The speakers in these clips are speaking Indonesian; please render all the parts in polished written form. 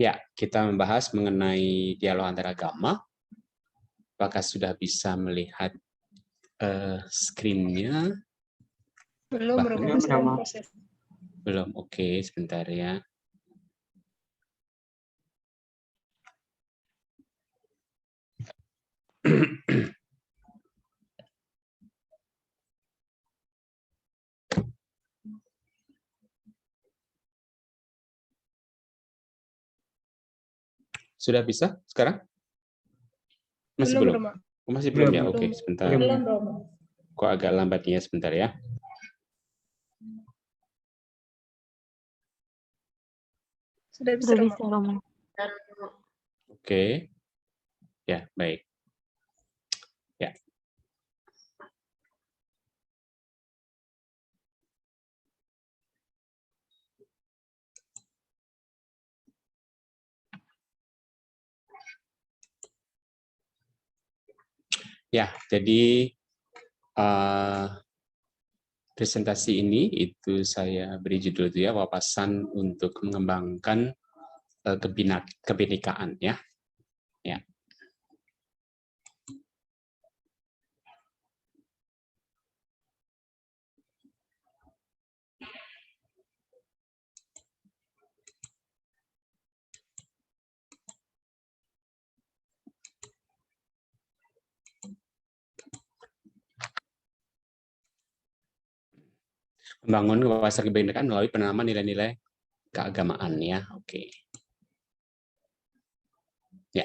Ya, kita membahas mengenai dialog antar agama. Apakah sudah bisa melihat screen-nya? Belum, sedang proses. Belum, oke, sebentar ya. Sudah bisa sekarang? Masih belum? Masih belum ya? Oke, sebentar. Kok agak lambatnya sebentar ya. Sudah bisa, Romo. Oke. Ya, baik. Ya. Ya, jadi presentasi ini itu saya beri judul itu ya, wawasan untuk mengembangkan kebinekaan ya. Ya. Membangun wawasan kebinekaan melalui penanaman nilai-nilai keagamaan ya. Oke. Ya.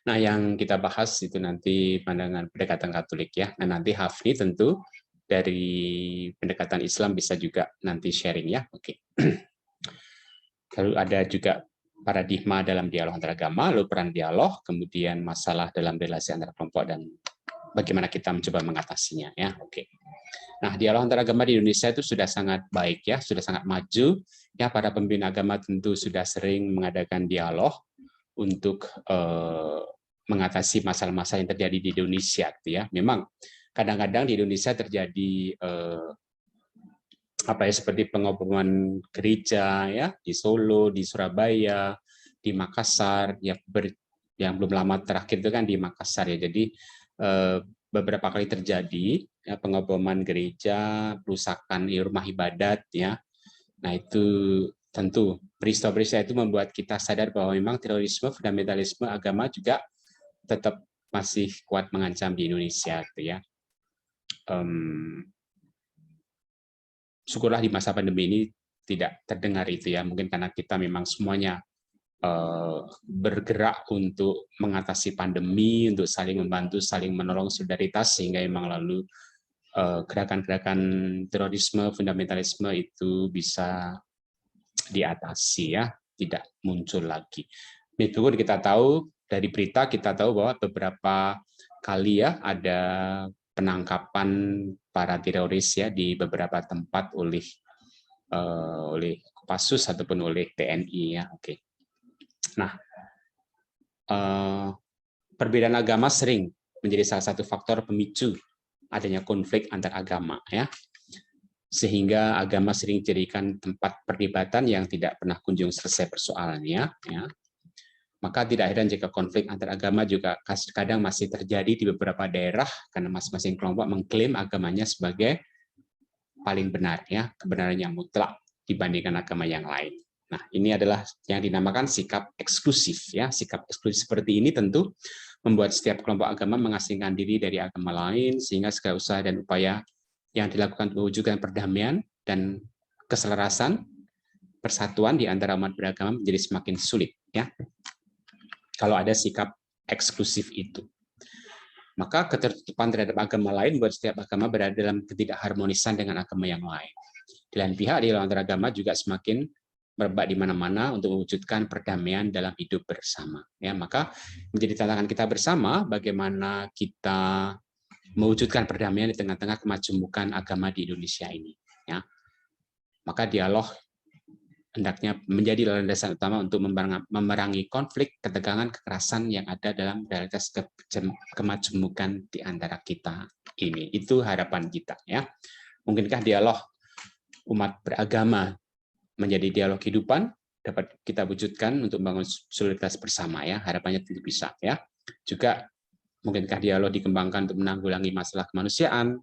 Nah, yang kita bahas itu nanti pandangan pendekatan Katolik ya. Nah, nanti Hafni tentu dari pendekatan Islam bisa juga nanti sharing ya. Oke. Lalu ada juga paradigma dalam dialog antar agama, lalu peran dialog, kemudian masalah dalam relasi antar kelompok dan bagaimana kita mencoba mengatasinya ya. Oke. Nah, dialog antar agama di Indonesia itu sudah sangat baik ya, sudah sangat maju. Ya, para pemimpin agama tentu sudah sering mengadakan dialog untuk mengatasi masalah-masalah yang terjadi di Indonesia gitu ya. Memang kadang-kadang di Indonesia terjadi seperti pengeboman gereja ya di Solo, di Surabaya, di Makassar yang belum lama terakhir itu kan di Makassar ya. Jadi beberapa kali terjadi ya, pengeboman gereja, perusakan rumah ibadat ya. Nah, itu tentu peristiwa-peristiwa itu membuat kita sadar bahwa memang terorisme, fundamentalisme agama juga tetap masih kuat mengancam di Indonesia gitu ya. Syukurlah di masa pandemi ini tidak terdengar itu ya, mungkin karena kita memang semuanya bergerak untuk mengatasi pandemi, untuk saling membantu, saling menolong, solidaritas, sehingga memang lalu gerakan-gerakan terorisme, fundamentalisme itu bisa diatasi ya, tidak muncul lagi. Meskipun kita tahu dari berita, kita tahu bahwa beberapa kali ya ada penangkapan para teroris ya di beberapa tempat oleh Kopassus ataupun oleh TNI ya. Oke. Nah, perbedaan agama sering menjadi salah satu faktor pemicu adanya konflik antar agama ya. Sehingga agama sering dijadikan tempat perdebatan yang tidak pernah kunjung selesai persoalannya ya. Maka tidak heran jika konflik antar agama juga kadang masih terjadi di beberapa daerah karena masing-masing kelompok mengklaim agamanya sebagai paling benar ya, kebenaran yang mutlak dibandingkan agama yang lain. Nah, ini adalah yang dinamakan sikap eksklusif ya. Sikap eksklusif seperti ini tentu membuat setiap kelompok agama mengasingkan diri dari agama lain sehingga segala usaha dan upaya yang dilakukan untuk mewujudkan perdamaian dan keselarasan persatuan di antara umat beragama menjadi semakin sulit ya. Kalau ada sikap eksklusif itu. Maka ketertutupan terhadap agama lain buat setiap agama berada dalam ketidakharmonisan dengan agama yang lain. Di lain pihak, dialog antar agama juga semakin merebak di mana-mana untuk mewujudkan perdamaian dalam hidup bersama. Ya, maka menjadi tantangan kita bersama bagaimana kita mewujudkan perdamaian di tengah-tengah kemajemukan agama di Indonesia ini. Ya. Maka dialog hendaknya menjadi landasan utama untuk memerangi konflik, ketegangan, kekerasan yang ada dalam realitas kemajemukan di antara kita ini. Itu harapan kita ya. Mungkinkah dialog umat beragama menjadi dialog kehidupan dapat kita wujudkan untuk membangun solidaritas bersama ya. Harapannya tentu bisa ya. Juga mungkinkah dialog dikembangkan untuk menanggulangi masalah kemanusiaan,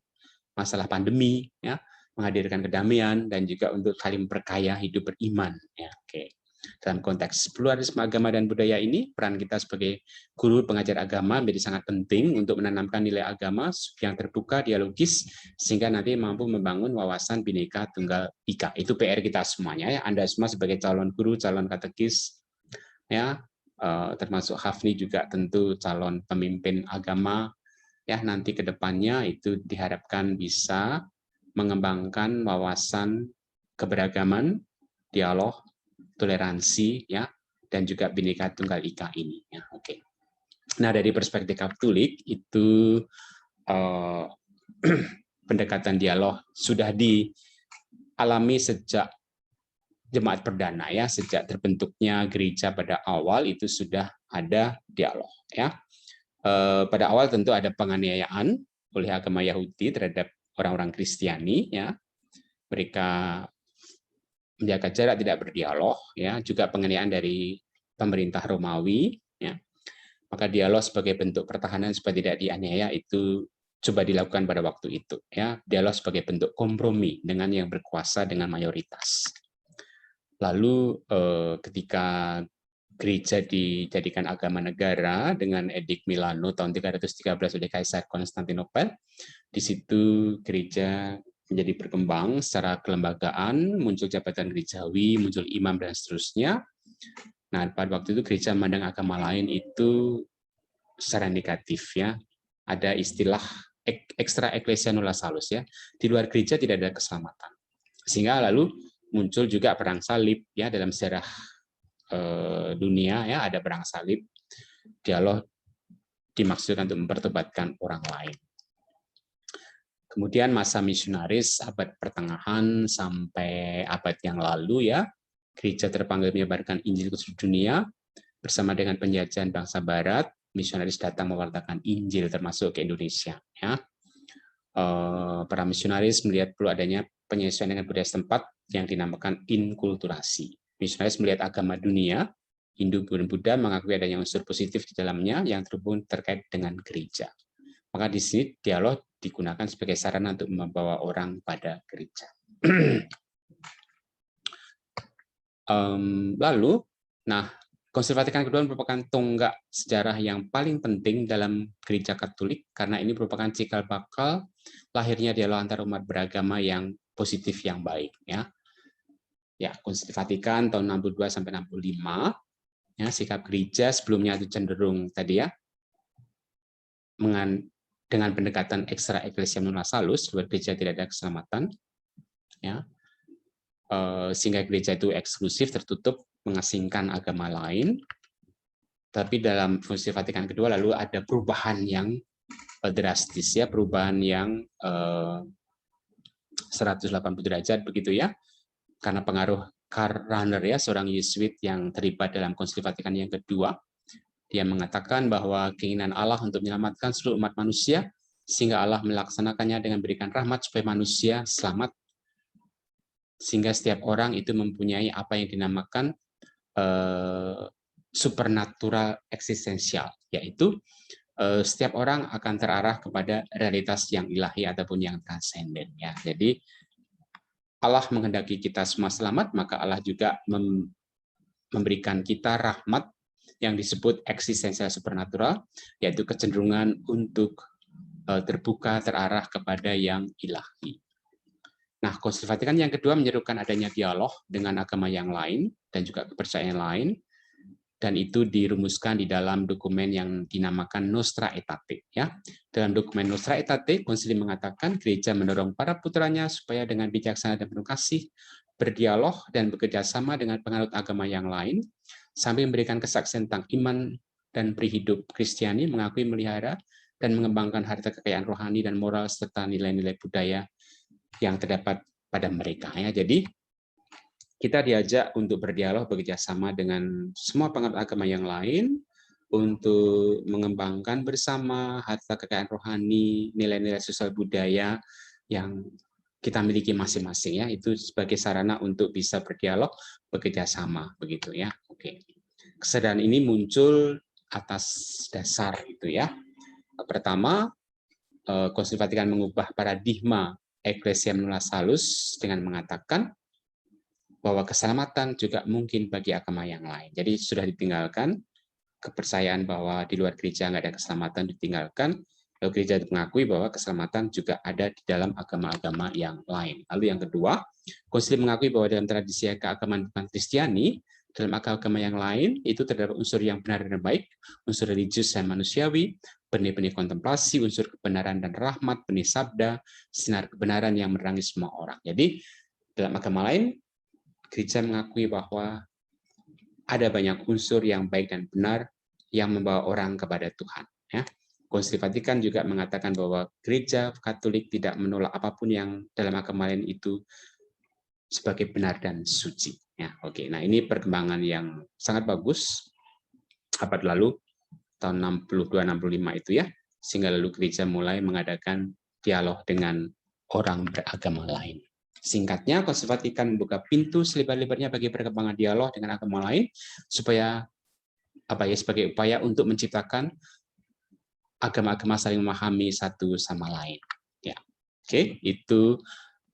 masalah pandemi ya, menghadirkan kedamaian dan juga untuk saling memperkaya hidup beriman ya. Oke. Dalam konteks pluralisme agama dan budaya ini, peran kita sebagai guru pengajar agama menjadi sangat penting untuk menanamkan nilai agama yang terbuka, dialogis, sehingga nanti mampu membangun wawasan Bhinneka Tunggal Ika. Itu PR kita semuanya ya. Anda semua sebagai calon guru, calon katekis, ya, termasuk Hafni juga tentu calon pemimpin agama, ya, nanti ke depannya itu diharapkan bisa mengembangkan wawasan keberagaman, dialog, toleransi ya, dan juga Bhinneka Tunggal Ika ini ya. Oke. Nah, dari perspektif Katolik itu pendekatan dialog sudah dialami sejak jemaat perdana ya, sejak terbentuknya gereja pada awal itu sudah ada dialog ya. Pada awal tentu ada penganiayaan oleh agama Yahudi terhadap orang-orang Kristiani ya. Mereka menjaga jarak, tidak berdialog ya, juga penganiayaan dari pemerintah Romawi ya. Maka dialog sebagai bentuk pertahanan supaya tidak dianiaya itu coba dilakukan pada waktu itu ya. Dialog sebagai bentuk kompromi dengan yang berkuasa, dengan mayoritas. Lalu ketika gereja dijadikan agama negara dengan Edik Milano tahun 313 oleh Kaisar Konstantinopel, di situ gereja menjadi berkembang secara kelembagaan, muncul jabatan gerejawi, muncul imam dan seterusnya. Nah, pada waktu itu gereja memandang agama lain itu secara negatif ya. Ada istilah extra ecclesia nulla salus ya. Di luar gereja tidak ada keselamatan. Sehingga lalu muncul juga perang salib ya, dalam sejarah dunia ya, ada perang salib. Dialog dimaksudkan untuk mempertobatkan orang lain. Kemudian masa misionaris abad pertengahan sampai abad yang lalu ya, gereja terpanggil menyebarkan Injil ke seluruh dunia bersama dengan penjajahan bangsa Barat. Misionaris datang mewartakan Injil termasuk ke Indonesia ya. Para misionaris melihat perlu adanya penyesuaian dengan budaya setempat yang dinamakan inkulturasi. Misionaris melihat agama dunia, Hindu dan Buddha mengakui adanya unsur positif di dalamnya yang terhubung terkait dengan gereja. Maka di sini dialog digunakan sebagai sarana untuk membawa orang pada gereja. Lalu, nah, Konsili Vatikan kedua merupakan tonggak sejarah yang paling penting dalam gereja Katolik karena ini merupakan cikal bakal lahirnya dialog antar umat beragama yang positif, yang baik. Ya, Konsili Vatikan tahun 62 sampai 65. Ya, sikap gereja sebelumnya itu cenderung tadi ya, dengan pendekatan extra ecclesia nulla salus, luar gereja tidak ada keselamatan, ya, sehingga gereja itu eksklusif, tertutup, mengasingkan agama lain. Tapi dalam Konsili Vatikan kedua lalu ada perubahan yang drastis ya, perubahan yang 180 derajat begitu ya, karena pengaruh Karl Rahner ya, seorang Yesuit yang terlibat dalam Konsili Vatikan yang kedua. Dia mengatakan bahwa keinginan Allah untuk menyelamatkan seluruh umat manusia, sehingga Allah melaksanakannya dengan berikan rahmat supaya manusia selamat, sehingga setiap orang itu mempunyai apa yang dinamakan supernatural eksistensial, yaitu setiap orang akan terarah kepada realitas yang ilahi ataupun yang transenden. Ya. Jadi Allah menghendaki kita semua selamat, maka Allah juga memberikan kita rahmat yang disebut eksistensial supernatural, yaitu kecenderungan untuk terbuka, terarah kepada yang ilahi. Nah, Konsili Vatikan yang kedua menyerukan adanya dialog dengan agama yang lain dan juga kepercayaan lain, dan itu dirumuskan di dalam dokumen yang dinamakan Nostra Aetate. Ya. Dalam dokumen Nostra Aetate, Konsili mengatakan gereja mendorong para putranya supaya dengan bijaksana dan penuh kasih berdialog dan bekerja sama dengan penganut agama yang lain, sambil memberikan kesaksian tentang iman dan prihidup Kristiani, mengakui, melihara, dan mengembangkan harta kekayaan rohani dan moral serta nilai-nilai budaya yang terdapat pada mereka. Ya, jadi kita diajak untuk berdialog, bekerja sama dengan semua penganut agama yang lain untuk mengembangkan bersama harta kekayaan rohani, nilai-nilai sosial budaya yang kita miliki masing-masing ya, itu sebagai sarana untuk bisa berdialog, bekerja sama begitu ya. Oke. Kesadaran ini muncul atas dasar itu ya. Pertama, Konsil Vatikan mengubah paradigma Ecclesia Universalis dengan mengatakan bahwa keselamatan juga mungkin bagi agama yang lain. Jadi sudah ditinggalkan kepercayaan bahwa di luar gereja nggak ada keselamatan, ditinggalkan. Lalu gereja mengakui bahwa keselamatan juga ada di dalam agama-agama yang lain. Lalu yang kedua, Konsili mengakui bahwa dalam tradisi keagamaan Kristiani, dalam agama yang lain itu terdapat unsur yang benar dan baik, unsur religius dan manusiawi, benih-benih kontemplasi, unsur kebenaran dan rahmat, benih sabda, sinar kebenaran yang menerangi semua orang. Jadi dalam agama lain, gereja mengakui bahwa ada banyak unsur yang baik dan benar yang membawa orang kepada Tuhan. Ya. Konsili Vatikan juga mengatakan bahwa gereja Katolik tidak menolak apapun yang dalam agama lain itu sebagai benar dan suci. Ya, oke. Nah, ini perkembangan yang sangat bagus abad lalu, tahun 62-65 itu ya, sehingga lalu gereja mulai mengadakan dialog dengan orang beragama lain. Singkatnya, Konsili Vatikan membuka pintu selebar-lebarnya bagi perkembangan dialog dengan agama lain supaya sebagai upaya untuk menciptakan agama-agama saling memahami satu sama lain. Ya, oke, itu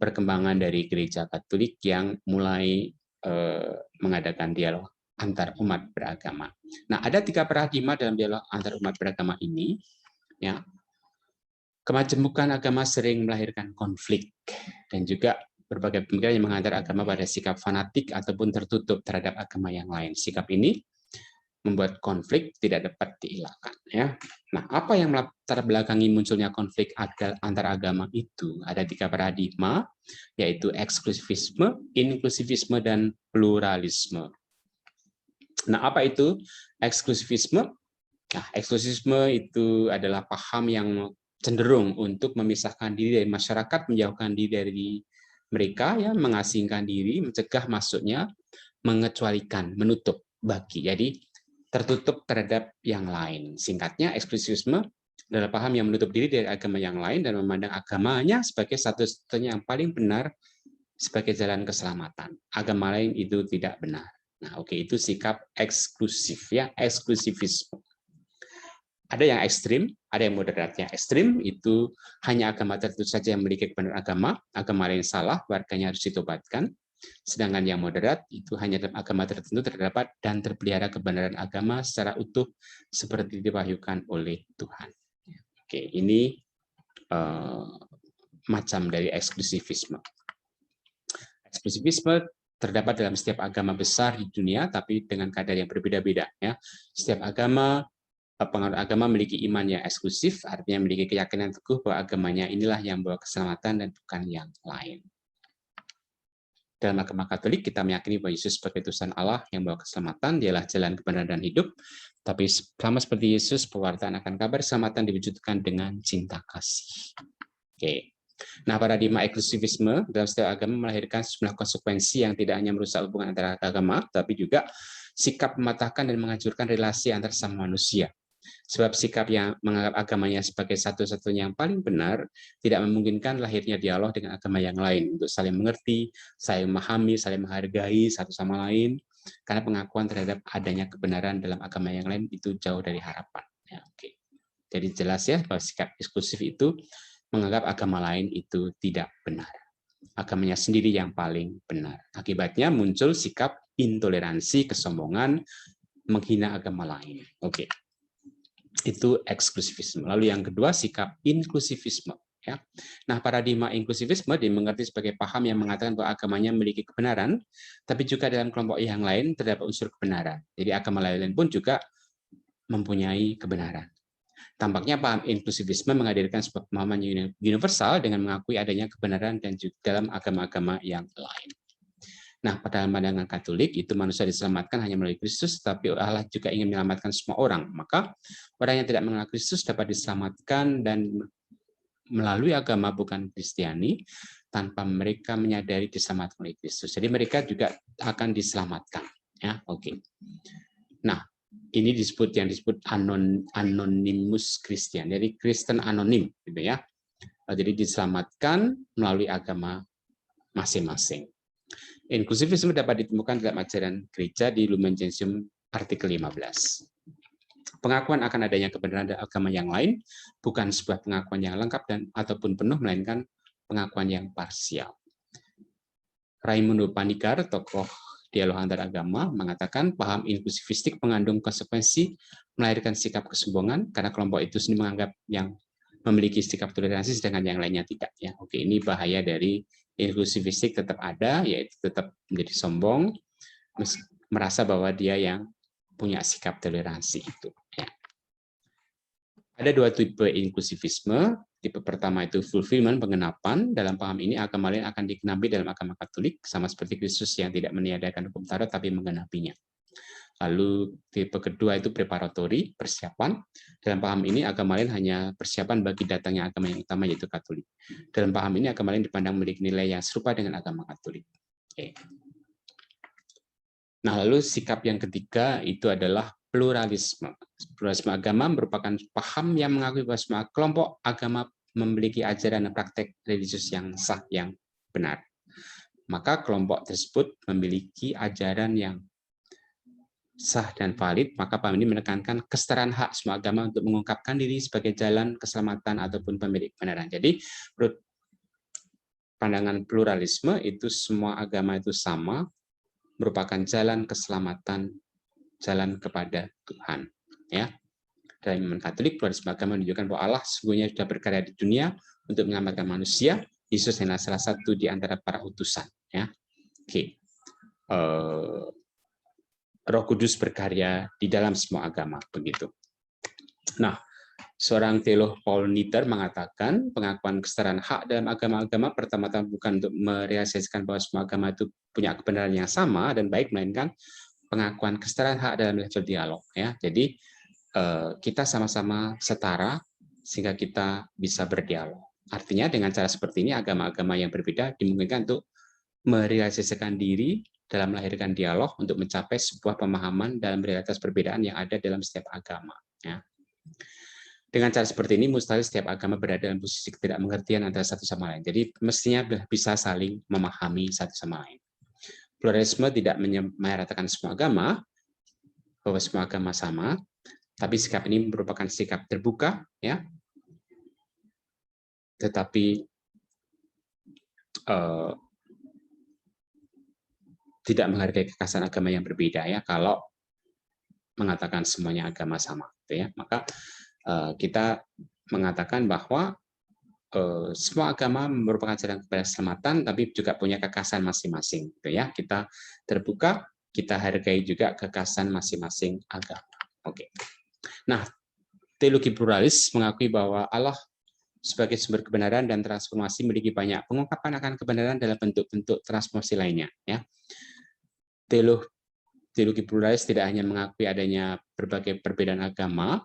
perkembangan dari gereja Katolik yang mulai mengadakan dialog antar umat beragama. Nah, ada 3 paradigma dalam dialog antar umat beragama ini. Ya, kemajemukan agama sering melahirkan konflik dan juga berbagai pemikiran yang mengantar agama pada sikap fanatik ataupun tertutup terhadap agama yang lain. Sikap ini membuat konflik tidak dapat dielakkan. Ya. Nah, apa yang melatar belakangi munculnya konflik antar agama itu? Ada 3 paradigma, yaitu eksklusivisme, inklusivisme, dan pluralisme. Nah, apa itu eksklusivisme? Nah, eksklusivisme itu adalah paham yang cenderung untuk memisahkan diri dari masyarakat, menjauhkan diri dari mereka, ya, mengasingkan diri, mencegah masuknya, mengecualikan, menutup bagi. Jadi tertutup terhadap yang lain. Singkatnya, eksklusivisme adalah paham yang menutup diri dari agama yang lain dan memandang agamanya sebagai satu-satunya yang paling benar sebagai jalan keselamatan. Agama lain itu tidak benar. Nah, oke, itu sikap eksklusif ya, eksklusivisme. Ada yang ekstrim, ada yang moderat. Yang ekstrim itu hanya agama tertentu saja yang memiliki kebenaran agama lain salah, warganya harus ditobatkan. Sedangkan yang moderat itu hanya dalam agama tertentu terdapat dan terpelihara kebenaran agama secara utuh seperti diwahyukan oleh Tuhan. Oke, ini macam dari eksklusivisme. Eksklusivisme terdapat dalam setiap agama besar di dunia, tapi dengan kadar yang berbeda-beda. Ya, setiap pengaruh agama memiliki iman yang eksklusif, artinya memiliki keyakinan teguh bahwa agamanya inilah yang membawa keselamatan dan bukan yang lain. Dalam agama Katolik, kita meyakini bahwa Yesus sebagai utusan Allah yang membawa keselamatan, dialah jalan kebenaran dan hidup. Tapi sama seperti Yesus, pewartaan akan kabar keselamatan diwujudkan dengan cinta kasih. Oke. Nah, paradigma eksklusivisme dalam setiap agama melahirkan sejumlah konsekuensi yang tidak hanya merusak hubungan antara agama, tapi juga sikap mematahkan dan menghancurkan relasi antar sesama manusia. Sebab sikap yang menganggap agamanya sebagai satu-satunya yang paling benar tidak memungkinkan lahirnya dialog dengan agama yang lain untuk saling mengerti, saling memahami, saling menghargai satu sama lain, karena pengakuan terhadap adanya kebenaran dalam agama yang lain itu jauh dari harapan. Ya, oke. Jadi jelas ya bahwa sikap eksklusif itu menganggap agama lain itu tidak benar. Agamanya sendiri yang paling benar. Akibatnya muncul sikap intoleransi, kesombongan, menghina agama lain. Oke. Itu eksklusivisme. Lalu yang kedua, sikap inklusivisme. Ya. Nah, paradigma inklusivisme dimengerti sebagai paham yang mengatakan bahwa agamanya memiliki kebenaran, tapi juga dalam kelompok yang lain terdapat unsur kebenaran. Jadi agama lain pun juga mempunyai kebenaran. Tampaknya paham inklusivisme menghadirkan sebuah pemahaman universal dengan mengakui adanya kebenaran dan juga dalam agama-agama yang lain. Nah, pada pandangan Katolik itu manusia diselamatkan hanya melalui Kristus, tapi Allah juga ingin menyelamatkan semua orang. Maka orang yang tidak mengenal Kristus dapat diselamatkan dan melalui agama bukan Kristiani tanpa mereka menyadari diselamatkan oleh Kristus. Jadi mereka juga akan diselamatkan. Ya, oke. Nah, ini disebut anonimus Kristen. Jadi Kristen anonim, gitu ya. Jadi diselamatkan melalui agama masing-masing. Inklusivisme dapat ditemukan dalam ajaran gereja di Lumen Gentium artikel 15. Pengakuan akan adanya kebenaran dari agama yang lain bukan sebuah pengakuan yang lengkap dan ataupun penuh, melainkan pengakuan yang parsial. Raimundo Panikkar, tokoh dialog antar agama, mengatakan paham inklusivistik mengandung konsekuensi melahirkan sikap kesombongan karena kelompok itu sendiri menganggap yang memiliki sikap toleransi sedangkan yang lainnya tidak. Ya, oke, ini bahaya dari inklusivistik tetap ada, yaitu tetap menjadi sombong, merasa bahwa dia yang punya sikap toleransi itu. Ya. Ada dua tipe inklusivisme. Tipe pertama itu fulfillment, pengenapan. Dalam paham ini agama lain akan digenapi dalam agama Katolik, sama seperti Kristus yang tidak meniadakan hukum Taurat tapi menggenapinya. Lalu tipe kedua itu preparatory, persiapan. Dalam paham ini agama lain hanya persiapan bagi datangnya agama yang utama yaitu Katolik. Dalam paham ini agama lain dipandang memiliki nilai yang serupa dengan agama Katolik. Oke. Nah, lalu sikap yang ketiga itu adalah pluralisme. Pluralisme agama merupakan paham yang mengakui bahwa semua kelompok agama memiliki ajaran dan praktek religius yang sah, yang benar. Maka kelompok tersebut memiliki ajaran yang sah dan valid, maka paham ini menekankan kesetaraan hak semua agama untuk mengungkapkan diri sebagai jalan keselamatan ataupun pemilik kebenaran. Jadi, menurut pandangan pluralisme itu semua agama itu sama, merupakan jalan keselamatan, jalan kepada Tuhan. Ya, dalam iman Katolik, pluralisme agama menunjukkan bahwa Allah sesungguhnya sudah berkarya di dunia untuk menyelamatkan manusia. Yesus adalah salah satu di antara para utusan. Ya, oke. Roh Kudus berkarya di dalam semua agama, begitu. Nah, seorang teolog Paul Nitter mengatakan pengakuan kesetaraan hak dalam agama-agama pertama-tama bukan untuk merealisasikan bahwa semua agama itu punya kebenaran yang sama dan baik, melainkan pengakuan kesetaraan hak dalam level dialog. Ya, jadi kita sama-sama setara sehingga kita bisa berdialog. Artinya dengan cara seperti ini agama-agama yang berbeda dimungkinkan untuk merealisasikan diri dalam melahirkan dialog untuk mencapai sebuah pemahaman dalam realitas perbedaan yang ada dalam setiap agama. Ya. Dengan cara seperti ini, mustahil setiap agama berada dalam posisi ketidakmengertian antara satu sama lain. Jadi mestinya bisa saling memahami satu sama lain. Pluralisme tidak menyatakan semua agama, bahwa semua agama sama, tapi sikap ini merupakan sikap terbuka, ya. Tetapi tidak menghargai kekhasan agama yang berbeda, ya. Kalau mengatakan semuanya agama sama, gitu ya. Maka kita mengatakan bahwa semua agama merupakan jalan kepada keselamatan, tapi juga punya kekhasan masing-masing, gitu ya. Kita terbuka, kita hargai juga kekhasan masing-masing agama. Oke. Nah, teologi pluralis mengakui bahwa Allah sebagai sumber kebenaran dan transformasi memiliki banyak pengungkapan akan kebenaran dalam bentuk-bentuk transformasi lainnya. Ya. Teologi pluralis tidak hanya mengakui adanya berbagai perbedaan agama,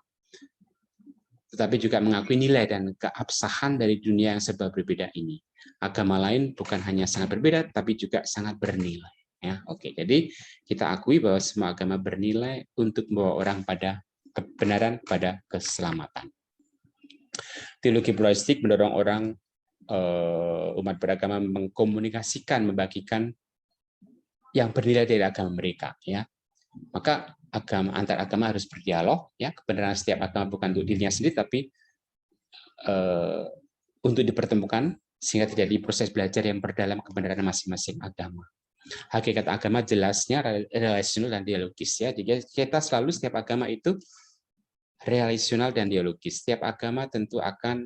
tetapi juga mengakui nilai dan keabsahan dari dunia yang serba berbeda ini. Agama lain bukan hanya sangat berbeda, tapi juga sangat bernilai. Ya, oke. Jadi kita akui bahwa semua agama bernilai untuk membawa orang pada kebenaran, pada keselamatan. Teologi pluralistik mendorong orang umat beragama mengkomunikasikan, membagikan yang bernilai dari agama mereka. Ya, maka agama antar agama harus berdialog. Ya, kebenaran setiap agama bukan untuk dirinya sendiri, tapi untuk dipertemukan sehingga terjadi proses belajar yang berdalam kebenaran masing-masing agama. Hakikat agama jelasnya relasional dan dialogis. Ya, jadi kita selalu setiap agama itu relasional dan dialogis. Setiap agama tentu akan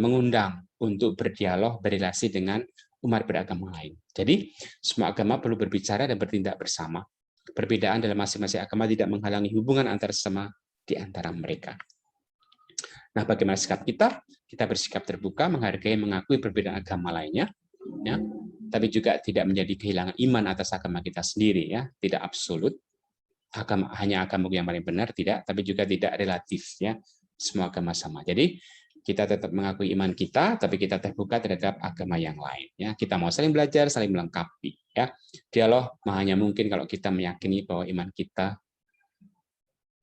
mengundang untuk berdialog, berrelasi dengan umat beragama lain. Jadi, semua agama perlu berbicara dan bertindak bersama. Perbedaan dalam masing-masing agama tidak menghalangi hubungan antar sesama di antara mereka. Nah, bagaimana sikap kita? Kita bersikap terbuka, menghargai, mengakui perbedaan agama lainnya, ya, tapi juga tidak menjadi kehilangan iman atas agama kita sendiri, ya, tidak absolut. Hanya agama yang paling benar, tidak, tapi juga tidak relatif, ya, semua agama sama. Jadi kita tetap mengakui iman kita, tapi kita terbuka terhadap agama yang lain. Ya, kita mau saling belajar, saling melengkapi. Ya, dialog hanya mungkin kalau kita meyakini bahwa iman kita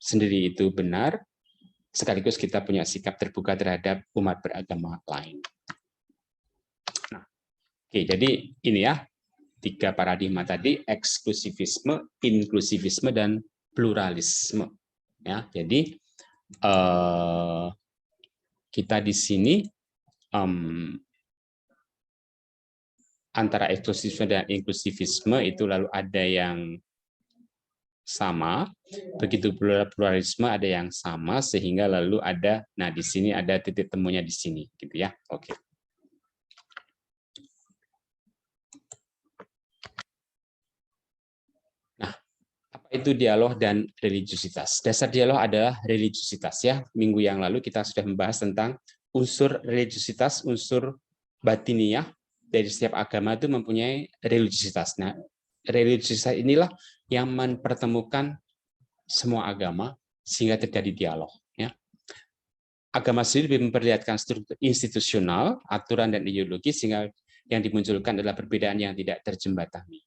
sendiri itu benar, sekaligus kita punya sikap terbuka terhadap umat beragama lain. Nah, oke, jadi ini ya 3 paradigma tadi: eksklusivisme, inklusivisme, dan pluralisme. Ya, jadi kita di sini antara eksklusivisme dan inklusivisme itu lalu ada yang sama, begitu pluralisme ada yang sama, sehingga lalu ada, nah di sini ada titik temunya di sini, gitu ya. Oke. Nah, apa itu dialog dan religiusitas? Dasar dialog adalah religiusitas ya. Minggu yang lalu kita sudah membahas tentang unsur religiusitas, unsur batiniah dari setiap agama itu mempunyai religiusitas. Nah, religiusitas inilah yang mempertemukan semua agama sehingga terjadi dialog. Ya. Agama sendiri lebih memperlihatkan struktur institusional, aturan, dan ideologi sehingga yang dimunculkan adalah perbedaan yang tidak terjembatani.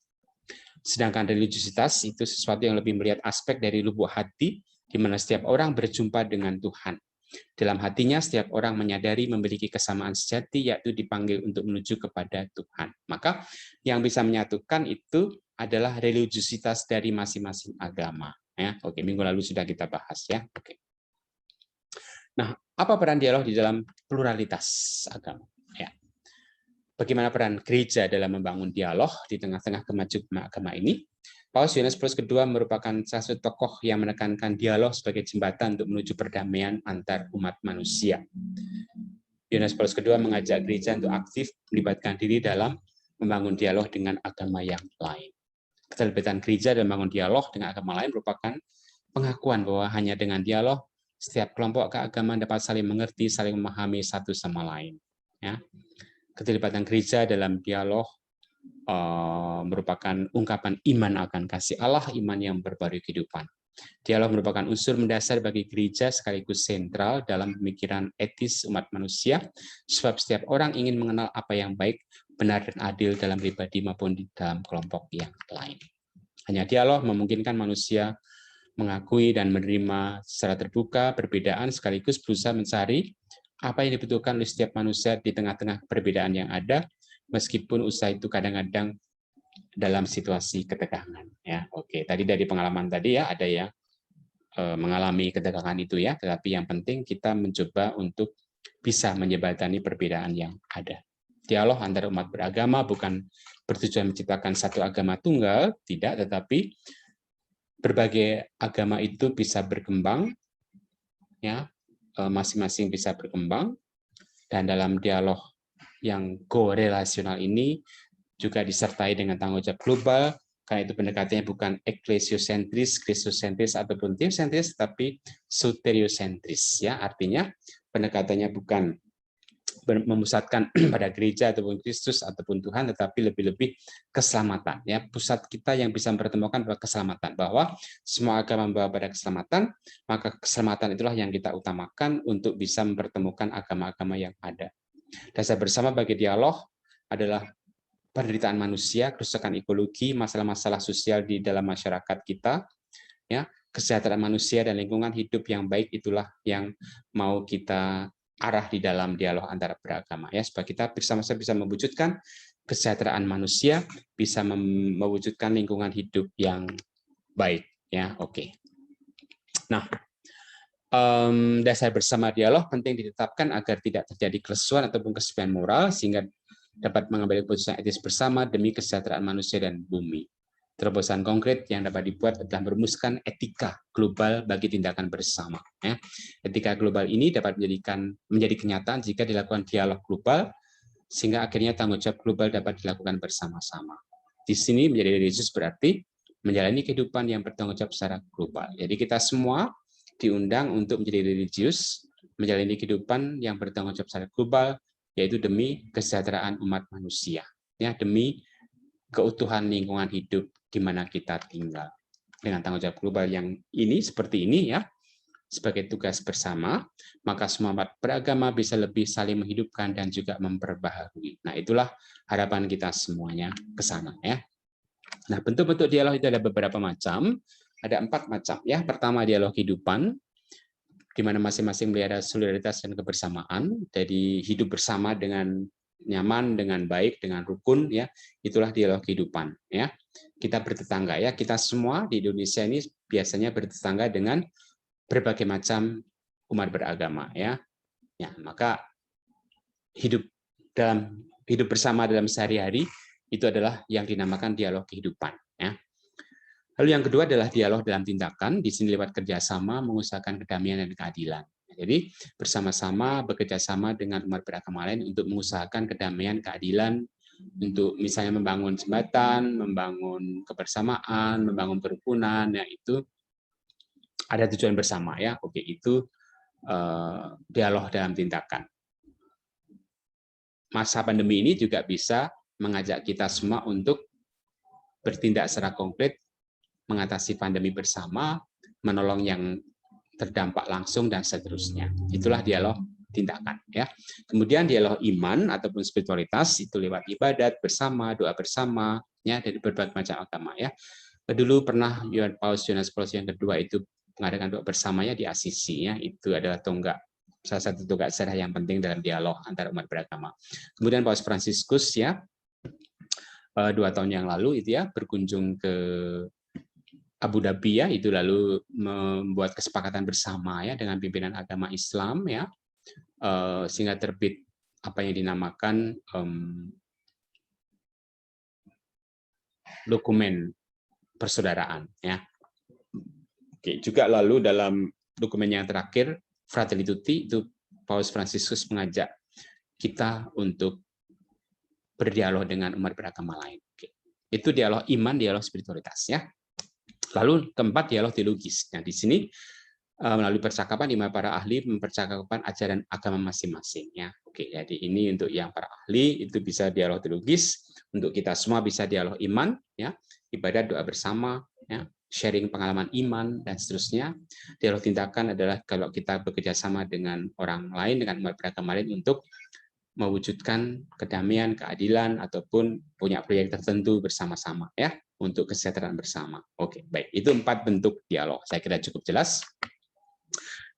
Sedangkan religiusitas itu sesuatu yang lebih melihat aspek dari lubuk hati, di mana setiap orang berjumpa dengan Tuhan. Dalam hatinya, setiap orang menyadari memiliki kesamaan sejati, yaitu dipanggil untuk menuju kepada Tuhan. Maka yang bisa menyatukan itu adalah religiusitas dari masing-masing agama. Ya, oke, minggu lalu sudah kita bahas ya. Oke. Nah, apa peran dialog di dalam pluralitas agama? Ya. Bagaimana peran gereja dalam membangun dialog di tengah-tengah kemajuan agama ini? Paus Yohanes Paulus II merupakan salah satu tokoh yang menekankan dialog sebagai jembatan untuk menuju perdamaian antar umat manusia. Yohanes Paulus II mengajak gereja untuk aktif melibatkan diri dalam membangun dialog dengan agama yang lain. Keterlibatan gereja dalam membangun dialog dengan agama lain merupakan pengakuan bahwa hanya dengan dialog setiap kelompok keagamaan dapat saling mengerti, saling memahami satu sama lain. Ya. Keterlibatan gereja dalam dialog merupakan ungkapan iman akan kasih Allah, iman yang berbagai kehidupan. Dialog merupakan unsur mendasar bagi gereja sekaligus sentral dalam pemikiran etis umat manusia, sebab setiap orang ingin mengenal apa yang baik, benar, dan adil dalam pribadi maupun di dalam kelompok yang lain. Hanya dialog memungkinkan manusia mengakui dan menerima secara terbuka perbedaan sekaligus berusaha mencari apa yang dibutuhkan oleh setiap manusia di tengah-tengah perbedaan yang ada, meskipun usaha itu kadang-kadang dalam situasi ketegangan. Ya, oke. Tadi dari pengalaman tadi ya ada yang mengalami ketegangan itu ya, tetapi yang penting kita mencoba untuk bisa menjembatani perbedaan yang ada. Dialog antara umat beragama bukan bertujuan menciptakan satu agama tunggal, tidak, tetapi berbagai agama itu bisa berkembang, ya, masing-masing bisa berkembang, dan dalam dialog yang korelasional ini juga disertai dengan tanggung jawab global, karena itu pendekatannya bukan eklesiosentris, kristosentris, ataupun teosentris, tapi soteriosentris. Ya, artinya pendekatannya bukan memusatkan pada gereja ataupun Kristus ataupun Tuhan, tetapi lebih-lebih keselamatan. Ya, pusat kita yang bisa mempertemukan adalah keselamatan, bahwa semua agama membawa pada keselamatan, maka keselamatan itulah yang kita utamakan untuk bisa mempertemukan agama-agama yang ada. Dasar bersama bagi dialog adalah penderitaan manusia, kerusakan ekologi, masalah-masalah sosial di dalam masyarakat kita, ya, kesejahteraan manusia dan lingkungan hidup yang baik, itulah yang mau kita arah di dalam dialog antara beragama, ya, supaya kita bersama-sama bisa mewujudkan kesejahteraan manusia, bisa mewujudkan lingkungan hidup yang baik, ya. Oke. Nah, dasar bersama dialog penting ditetapkan agar tidak terjadi kelesuan ataupun kesepian moral, sehingga dapat mengambil keputusan etis bersama demi kesejahteraan manusia dan bumi. Terobosan konkret yang dapat dibuat adalah merumuskan etika global bagi tindakan bersama. Ya. Etika global ini dapat menjadi kenyataan jika dilakukan dialog global, sehingga akhirnya tanggung jawab global dapat dilakukan bersama-sama. Di sini menjadi religius berarti menjalani kehidupan yang bertanggung jawab secara global. Jadi kita semua diundang untuk menjadi religius, menjalani kehidupan yang bertanggung jawab secara global, yaitu demi kesejahteraan umat manusia, ya, demi keutuhan lingkungan hidup di mana kita tinggal. Dengan tanggung jawab global yang ini seperti ini, ya, sebagai tugas bersama, maka semua umat beragama bisa lebih saling menghidupkan dan juga memperbaharui. Nah, itulah harapan kita semuanya ke sana, ya. Nah, bentuk-bentuk dialog itu ada beberapa macam, ada 4 macam, ya. Pertama, dialog kehidupan. di mana masing-masing melihara solidaritas dan kebersamaan, jadi hidup bersama dengan nyaman, dengan baik, dengan rukun, ya, itulah dialog kehidupan, ya. Kita bertetangga, ya, kita semua di Indonesia ini biasanya bertetangga dengan berbagai macam umat beragama, ya. Ya, maka hidup bersama dalam sehari-hari itu adalah yang dinamakan dialog kehidupan, ya. Lalu yang kedua adalah dialog dalam tindakan, di sini lewat kerjasama mengusahakan kedamaian dan keadilan. Jadi bersama-sama bekerja sama dengan umat beragama lain untuk mengusahakan kedamaian, keadilan, untuk misalnya membangun jembatan, membangun kebersamaan, membangun kerukunan, ya itu ada tujuan bersama, ya. Oke, itu dialog dalam tindakan. Masa pandemi ini juga bisa mengajak kita semua untuk bertindak secara konkret, mengatasi pandemi bersama, menolong yang terdampak langsung, dan seterusnya. Itulah dialog tindakan, ya. Kemudian dialog iman ataupun spiritualitas itu lewat ibadat bersama, doa bersama, ya, dari berbagai macam agama, ya. Dulu pernah Paus Yohanes Paulus yang kedua itu mengadakan doa bersamanya di Asisi, ya. Itu adalah salah satu tonggak sejarah yang penting dalam dialog antar umat beragama. Kemudian Paus Fransiskus, ya, 2 tahun yang lalu itu, ya, berkunjung ke Abu Dhabi, ya, itu lalu membuat kesepakatan bersama, ya, dengan pimpinan agama Islam, ya, sehingga terbit apa yang dinamakan dokumen persaudaraan, ya. Oke, juga lalu dalam dokumen yang terakhir Fratelli Tutti itu Paus Fransiskus mengajak kita untuk berdialog dengan umat beragama lain. Oke. Itu dialog iman, dialog spiritualitas, ya. Lalu keempat, dialog teologis. Nah, di sini melalui percakapan di mana para ahli mempercakapkan ajaran agama masing-masing, ya. Oke, jadi ini untuk yang para ahli itu bisa dialog teologis, untuk kita semua bisa dialog iman, ya, ibadat, doa bersama, ya, sharing pengalaman iman dan seterusnya. Dialog tindakan adalah kalau kita bekerja sama dengan orang lain, dengan umat beragama lain untuk mewujudkan kedamaian, keadilan, ataupun punya proyek tertentu bersama-sama, ya, untuk kesejahteraan bersama. Oke, baik. Itu 4 bentuk dialog. Saya kira cukup jelas.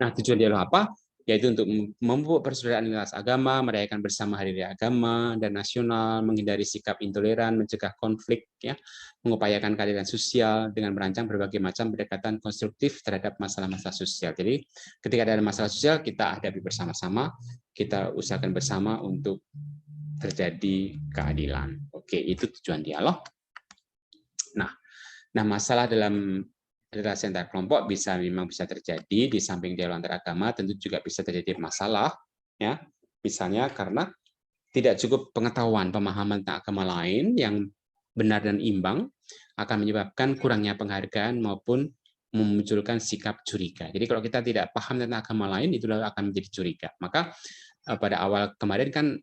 Nah, tujuan dialog apa? Yaitu untuk memupuk persaudaraan lintas agama, merayakan bersama hari raya agama dan nasional, menghindari sikap intoleran, mencegah konflik, ya, mengupayakan keadilan sosial dengan merancang berbagai macam pendekatan konstruktif terhadap masalah-masalah sosial. Jadi, ketika ada masalah sosial, kita hadapi bersama-sama, kita usahakan bersama untuk terjadi keadilan. Oke, itu tujuan dialog. Nah, masalah dalam relasi antar kelompok memang bisa terjadi di samping dialog antar agama, tentu juga bisa terjadi masalah, ya, misalnya karena tidak cukup pengetahuan pemahaman tentang agama lain yang benar dan imbang akan menyebabkan kurangnya penghargaan maupun memunculkan sikap curiga. Jadi kalau kita tidak paham tentang agama lain, itu akan menjadi curiga. Maka pada awal kemarin kan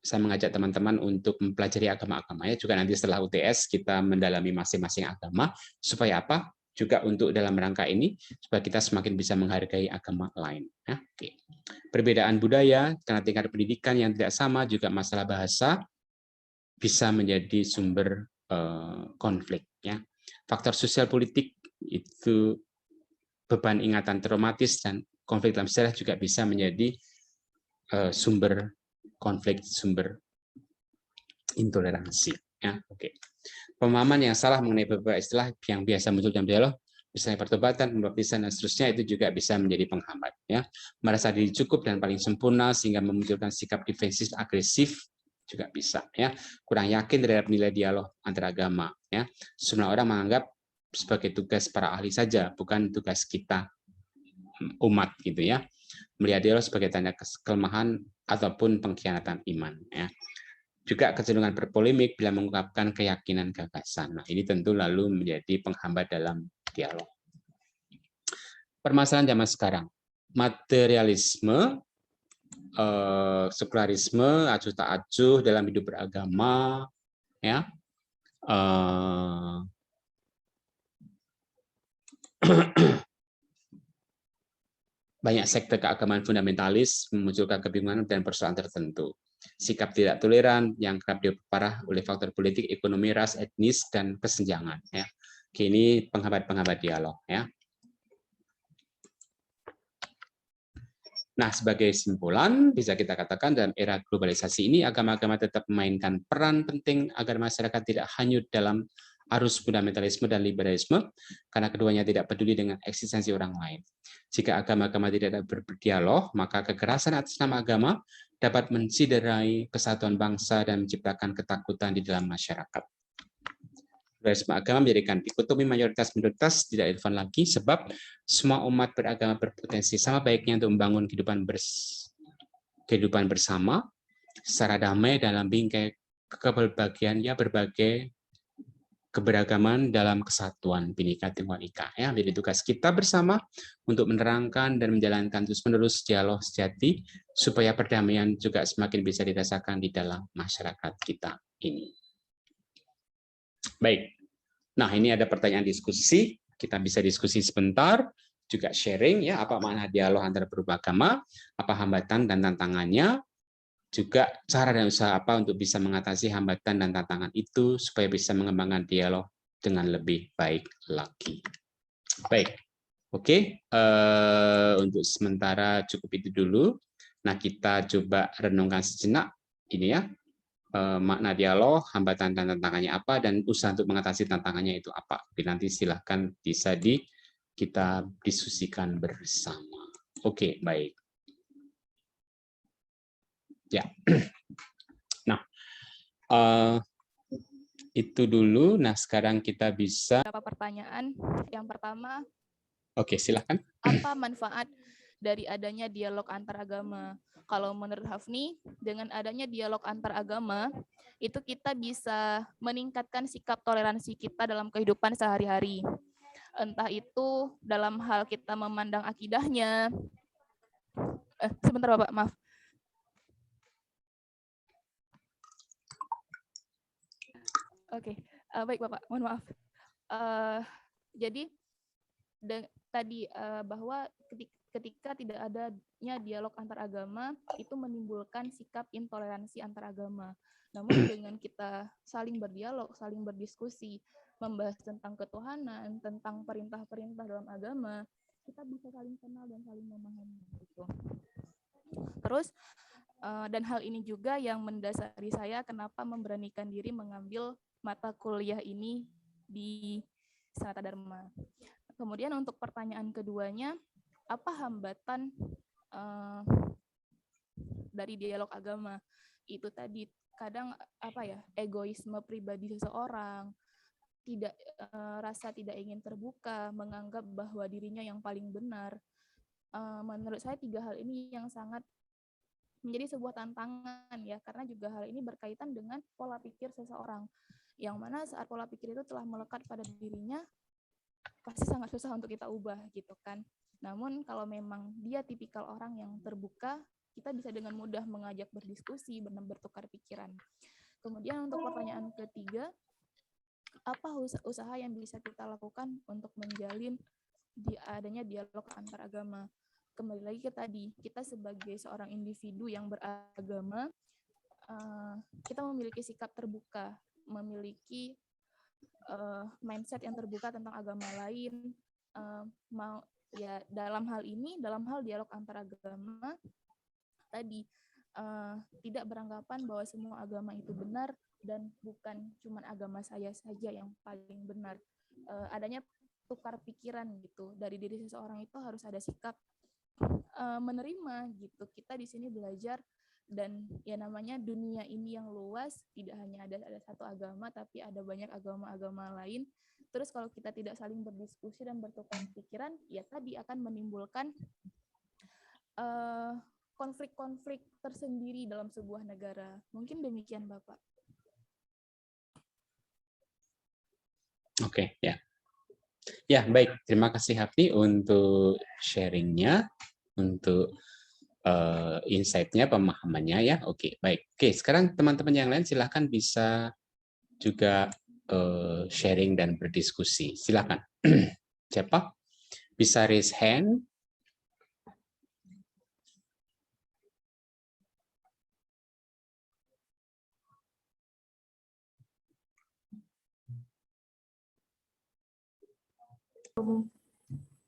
saya mengajak teman-teman untuk mempelajari agama-agama, ya, juga nanti setelah UTS kita mendalami masing-masing agama supaya apa? Juga untuk dalam rangka ini supaya kita semakin bisa menghargai agama lain, ya. Oke. Perbedaan budaya karena tingkat pendidikan yang tidak sama, juga masalah bahasa bisa menjadi sumber konflik, ya. Faktor sosial politik itu beban ingatan traumatis dan konflik dalam sejarah juga bisa menjadi sumber konflik, sumber intoleransi, ya. Oke. Pemahaman yang salah mengenai beberapa istilah yang biasa muncul dalam dialog, misalnya pertobatan, pembaptisan, dan seterusnya, itu juga bisa menjadi penghambat, ya. Merasa diri cukup dan paling sempurna sehingga memunculkan sikap defensif agresif juga bisa, ya. Kurang yakin terhadap nilai dialog antar agama, ya. Semua orang menganggap sebagai tugas para ahli saja, bukan tugas kita umat, gitu, ya. Melihat dialog sebagai tanda kelemahan ataupun pengkhianatan iman, ya. Juga kecenderungan berpolemik bila mengungkapkan keyakinan gagasan. Nah, ini tentu lalu menjadi penghambat dalam dialog. Permasalahan zaman sekarang, materialisme, sekularisme, acuh tak acuh dalam hidup beragama, ya, banyak sekte keagamaan fundamentalis memunculkan kebingungan dan persoalan tertentu. Sikap tidak toleran yang kerap diperparah oleh faktor politik, ekonomi, ras, etnis, dan kesenjangan, ya. Ini penghambat dialog, ya. Nah, sebagai simpulan, bisa kita katakan dalam era globalisasi ini, agama-agama tetap memainkan peran penting agar masyarakat tidak hanyut dalam arus fundamentalisme dan liberalisme, karena keduanya tidak peduli dengan eksistensi orang lain. Jika agama-agama tidak berdialog, maka kekerasan atas nama agama dapat menciderai kesatuan bangsa dan menciptakan ketakutan di dalam masyarakat. Pluralisme agama menjadikan dikotomi mayoritas-minoritas tidak relevan lagi, sebab semua umat beragama berpotensi sama baiknya untuk membangun kehidupan bersama secara damai dalam bingkai berbagai keberagaman dalam kesatuan Bhinneka Tunggal Ika. Ya, menjadi tugas kita bersama untuk menerangkan dan menjalankan terus-menerus dialog sejati supaya perdamaian juga semakin bisa dirasakan di dalam masyarakat kita ini. Baik. Nah, ini ada pertanyaan diskusi. Kita bisa diskusi sebentar, juga sharing ya, apa makna dialog antara beragama, apa hambatan dan tantangannya, juga cara dan usaha apa untuk bisa mengatasi hambatan dan tantangan itu supaya bisa mengembangkan dialog dengan lebih baik lagi. Baik. Oke, untuk sementara cukup itu dulu. Nah, kita coba renungkan sejenak ini ya. Makna dialog, hambatan dan tantangannya apa, dan usaha untuk mengatasi tantangannya itu apa. Nanti silahkan bisa kita diskusikan bersama. Oke, baik. Ya. Nah, itu dulu. Nah, sekarang kita bisa. Beberapa pertanyaan. Yang pertama. Oke, silahkan. Apa manfaat dari adanya dialog antar agama? Kalau menurut Hafni, dengan adanya dialog antar agama, itu kita bisa meningkatkan sikap toleransi kita dalam kehidupan sehari-hari. Entah itu dalam hal kita memandang akidahnya. Sebentar Bapak, maaf. Oke, baik Bapak, mohon maaf. Jadi tadi bahwa ketika tidak adanya dialog antar agama, itu menimbulkan sikap intoleransi antar agama. Namun dengan kita saling berdialog, saling berdiskusi, membahas tentang ketuhanan, tentang perintah-perintah dalam agama, kita bisa saling kenal dan saling memahami. Gitu. Terus, dan hal ini juga yang mendasari saya kenapa memberanikan diri mengambil mata kuliah ini di Sanata Dharma. Kemudian untuk pertanyaan keduanya, apa hambatan dari dialog agama? Itu tadi kadang egoisme pribadi seseorang, rasa tidak ingin terbuka, menganggap bahwa dirinya yang paling benar. Menurut saya 3 hal ini yang sangat menjadi sebuah tantangan ya, karena juga hal ini berkaitan dengan pola pikir seseorang, yang mana saat pola pikir itu telah melekat pada dirinya, pasti sangat susah untuk kita ubah gitu kan. Namun kalau memang dia tipikal orang yang terbuka, kita bisa dengan mudah mengajak berdiskusi, bertukar pikiran. Kemudian untuk pertanyaan ketiga, apa usaha yang bisa kita lakukan untuk menjalin adanya dialog antar agama? Kembali lagi ke tadi, kita sebagai seorang individu yang beragama, kita memiliki sikap terbuka, memiliki mindset yang terbuka tentang agama lain, dalam hal dialog antar agama tadi, tidak beranggapan bahwa semua agama itu benar dan bukan cuma agama saya saja yang paling benar. Adanya tukar pikiran gitu dari diri seseorang, itu harus ada sikap menerima gitu. Kita di sini belajar, dan ya namanya dunia ini yang luas, tidak hanya ada satu agama, tapi ada banyak agama-agama lain. Terus kalau kita tidak saling berdiskusi dan bertukar pikiran, ya tadi akan menimbulkan konflik-konflik tersendiri dalam sebuah negara. Mungkin demikian Bapak. Oke, ya. Ya, baik. Terima kasih Hafni untuk sharing-nya, untuk insight-nya, pemahamannya ya. Oke, baik. Oke, sekarang teman-teman yang lain silahkan bisa juga sharing dan berdiskusi. Silakan. Siapa? Bisa raise hand.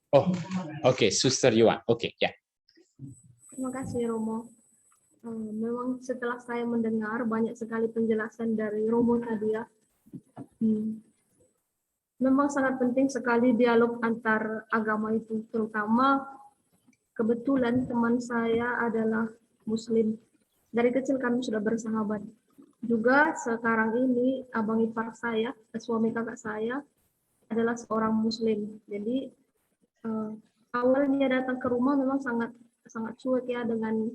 Oh, oke, Suster Yuan. Oke, ya. Terima kasih Romo. Memang setelah saya mendengar banyak sekali penjelasan dari Romo tadi ya, memang sangat penting sekali dialog antar agama itu, terutama kebetulan teman saya adalah Muslim. Dari kecil kami sudah bersahabat. Juga sekarang ini abang ipar saya, suami kakak saya adalah seorang Muslim. Jadi awalnya datang ke rumah memang sangat cuek ya, dengan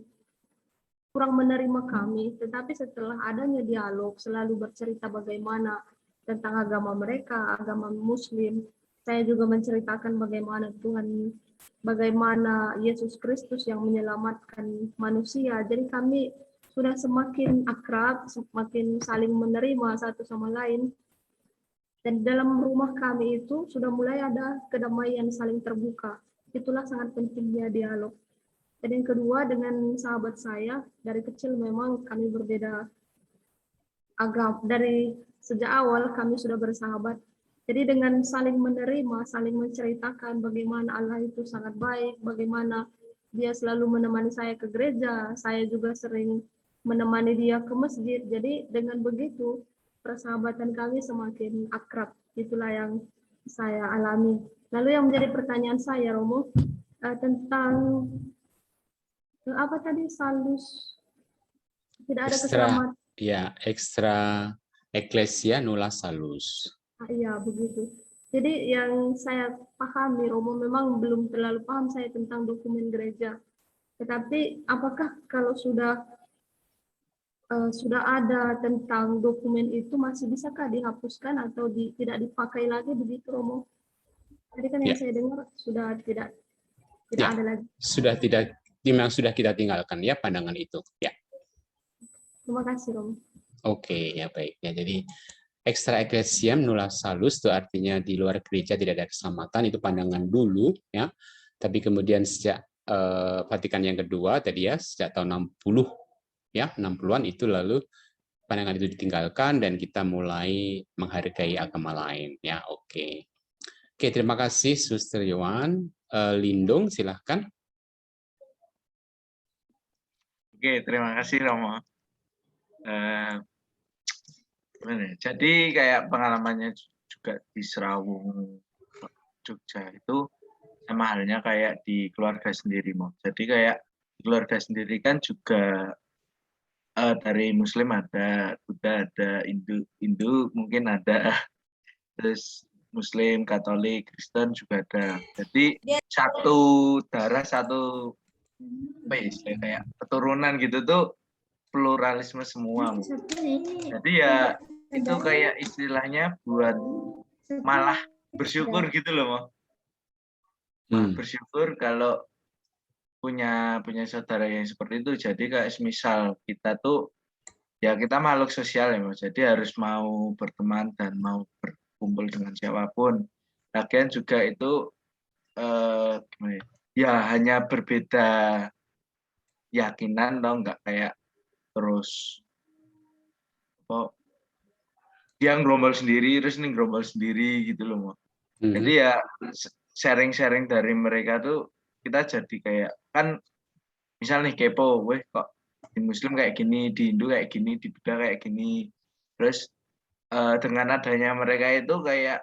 kurang menerima kami. Tetapi setelah adanya dialog, selalu bercerita bagaimana tentang agama mereka, agama Muslim. Saya juga menceritakan bagaimana Tuhan, bagaimana Yesus Kristus yang menyelamatkan manusia. Jadi kami sudah semakin akrab, semakin saling menerima satu sama lain. Dan dalam rumah kami itu sudah mulai ada kedamaian saling terbuka. Itulah sangat pentingnya dialog. Dan yang kedua, dengan sahabat saya, dari kecil memang kami berbeda agama. Dari sejak awal kami sudah bersahabat. Jadi dengan saling menerima, saling menceritakan bagaimana Allah itu sangat baik, bagaimana dia selalu menemani saya ke gereja, saya juga sering menemani dia ke masjid. Jadi dengan begitu, persahabatan kami semakin akrab. Itulah yang saya alami. Lalu yang menjadi pertanyaan saya, Romo, tentang apa tadi, salus, tidak ada keselamatan. Ya, extra ecclesia nulla salus. Iya, begitu. Jadi yang saya pahami, Romo, memang belum terlalu paham saya tentang dokumen gereja. Tetapi apakah kalau sudah ada tentang dokumen itu, masih bisakah dihapuskan atau tidak dipakai lagi, begitu Romo? Tadi kan yang saya dengar sudah tidak ada lagi. Memang sudah kita tinggalkan ya pandangan itu. Ya. Terima kasih Romo. Oke, ya baik. Ya, jadi extra ecclesiam nulla salus itu artinya di luar gereja tidak ada keselamatan, itu pandangan dulu ya. Tapi kemudian sejak Vatikan yang kedua tadi ya, sejak tahun 60 ya, 60-an itu lalu pandangan itu ditinggalkan dan kita mulai menghargai agama lain ya. Oke. Oke, terima kasih Suster Yohan. Lindung silahkan. Oke, terima kasih Romo. Jadi kayak pengalamannya juga di Serawung, Jogja itu sama halnya kayak di keluarga sendiri, Mo. Jadi kayak di keluarga sendiri kan juga dari Muslim ada, Buddha ada, Hindu mungkin ada, terus Muslim, Katolik, Kristen juga ada. Jadi satu darah, satu kayak keturunan gitu tuh pluralisme semua. Mo. Jadi ya itu kayak istilahnya buat malah bersyukur gitu loh, Mo. Bersyukur kalau punya saudara yang seperti itu. Jadi kayak misal kita tuh ya kita makhluk sosial ya, Mo. Jadi harus mau berteman dan mau berkumpul dengan siapapun. Lagian juga itu gimana ya, hanya berbeda keyakinan dong, nggak kayak terus dia gerombol sendiri, terus ini gerombol sendiri gitu loh, Mo. Jadi ya sharing-sharing dari mereka tuh kita jadi kayak, kan misal nih kepo, weh kok di Muslim kayak gini, di Hindu kayak gini, di Buddha kayak gini. Terus dengan adanya mereka itu kayak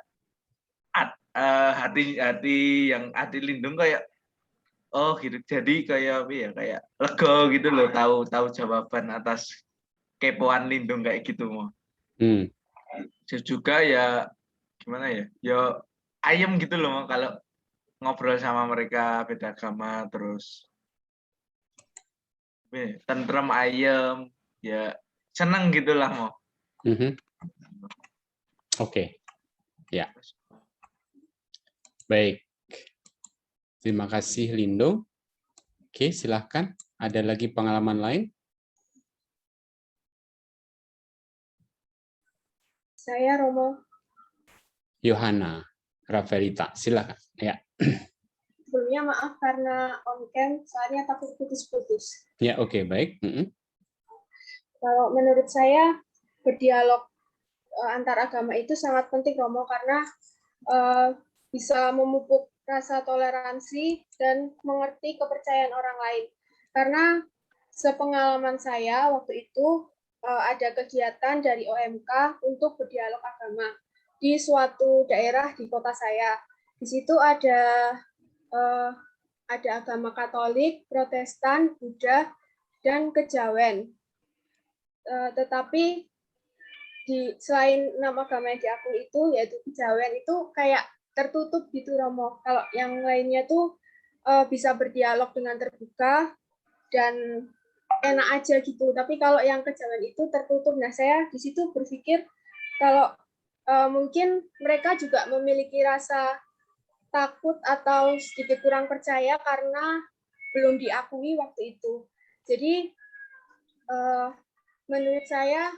hati lindung kayak oh gitu. Jadi kayak kayak lega gitu loh, tahu jawaban atas kepoan lindung kayak gitu, Mo. Juga ya gimana ya, ya ayem gitu loh kalau ngobrol sama mereka beda agama, terus tentrem, ayem, ya seneng gitulah, Mo. Oke, ya. Baik, terima kasih Lindo. Oke, silahkan. Ada lagi pengalaman lain? Saya Romo. Yohana, Rafaelita, silakan. Ya. Sebelumnya maaf karena on cam, soalnya takut putus-putus. Ya, oke, baik. Kalau menurut saya berdialog antar agama itu sangat penting, Romo, karena bisa memupuk rasa toleransi dan mengerti kepercayaan orang lain. Karena sepengalaman saya waktu itu ada kegiatan dari OMK untuk berdialog agama di suatu daerah di kota saya. Di situ ada agama Katolik, Protestan, Buddha, dan Kejawen. Tetapi selain 6 agama yang diakui itu, yaitu Kejawen itu kayak tertutup gitu, Romo. Kalau yang lainnya tuh bisa berdialog dengan terbuka dan enak aja gitu. Tapi kalau yang Kejawen itu tertutup. Nah, saya di situ berpikir kalau mungkin mereka juga memiliki rasa takut atau sedikit kurang percaya karena belum diakui waktu itu. Jadi menurut saya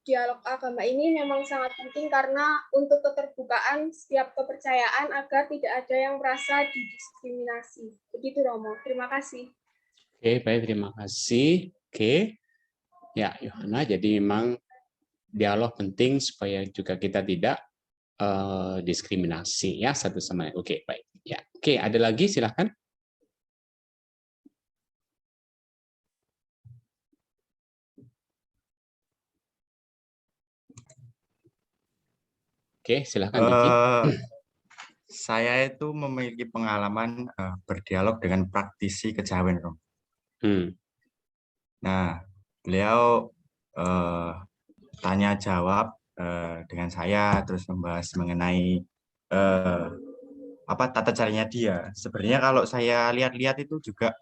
dialog agama ini memang sangat penting karena untuk keterbukaan setiap kepercayaan agar tidak ada yang merasa didiskriminasi. Begitu, Romo. Terima kasih. Oke, baik, terima kasih. Oke. Ya, Yohana, jadi memang dialog penting supaya juga kita tidak diskriminasi ya satu sama lain. Oke, baik. Ya, oke, ada lagi silakan. Oke, silakan Diki. Saya itu memiliki pengalaman berdialog dengan praktisi Kejawen, Rom. Nah, beliau tanya jawab dengan saya, terus membahas mengenai tata caranya dia. Sebenarnya kalau saya lihat-lihat itu juga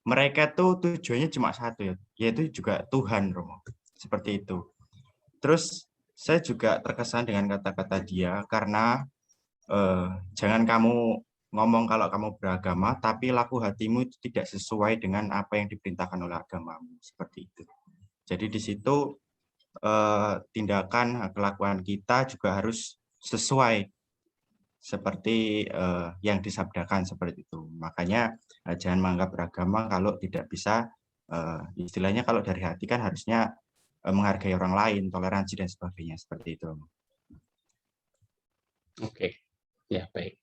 mereka tuh tujuannya cuma satu ya, yaitu juga Tuhan, Romo. Seperti itu. Terus saya juga terkesan dengan kata-kata dia karena jangan kamu ngomong kalau kamu beragama, tapi laku hatimu itu tidak sesuai dengan apa yang diperintahkan oleh agamamu. Seperti itu. Jadi di situ tindakan kelakuan kita juga harus sesuai seperti yang disabdakan seperti itu. Makanya jangan menganggap beragama kalau tidak bisa, istilahnya kalau dari hati kan harusnya menghargai orang lain, toleransi dan sebagainya seperti itu. Oke, ya baik.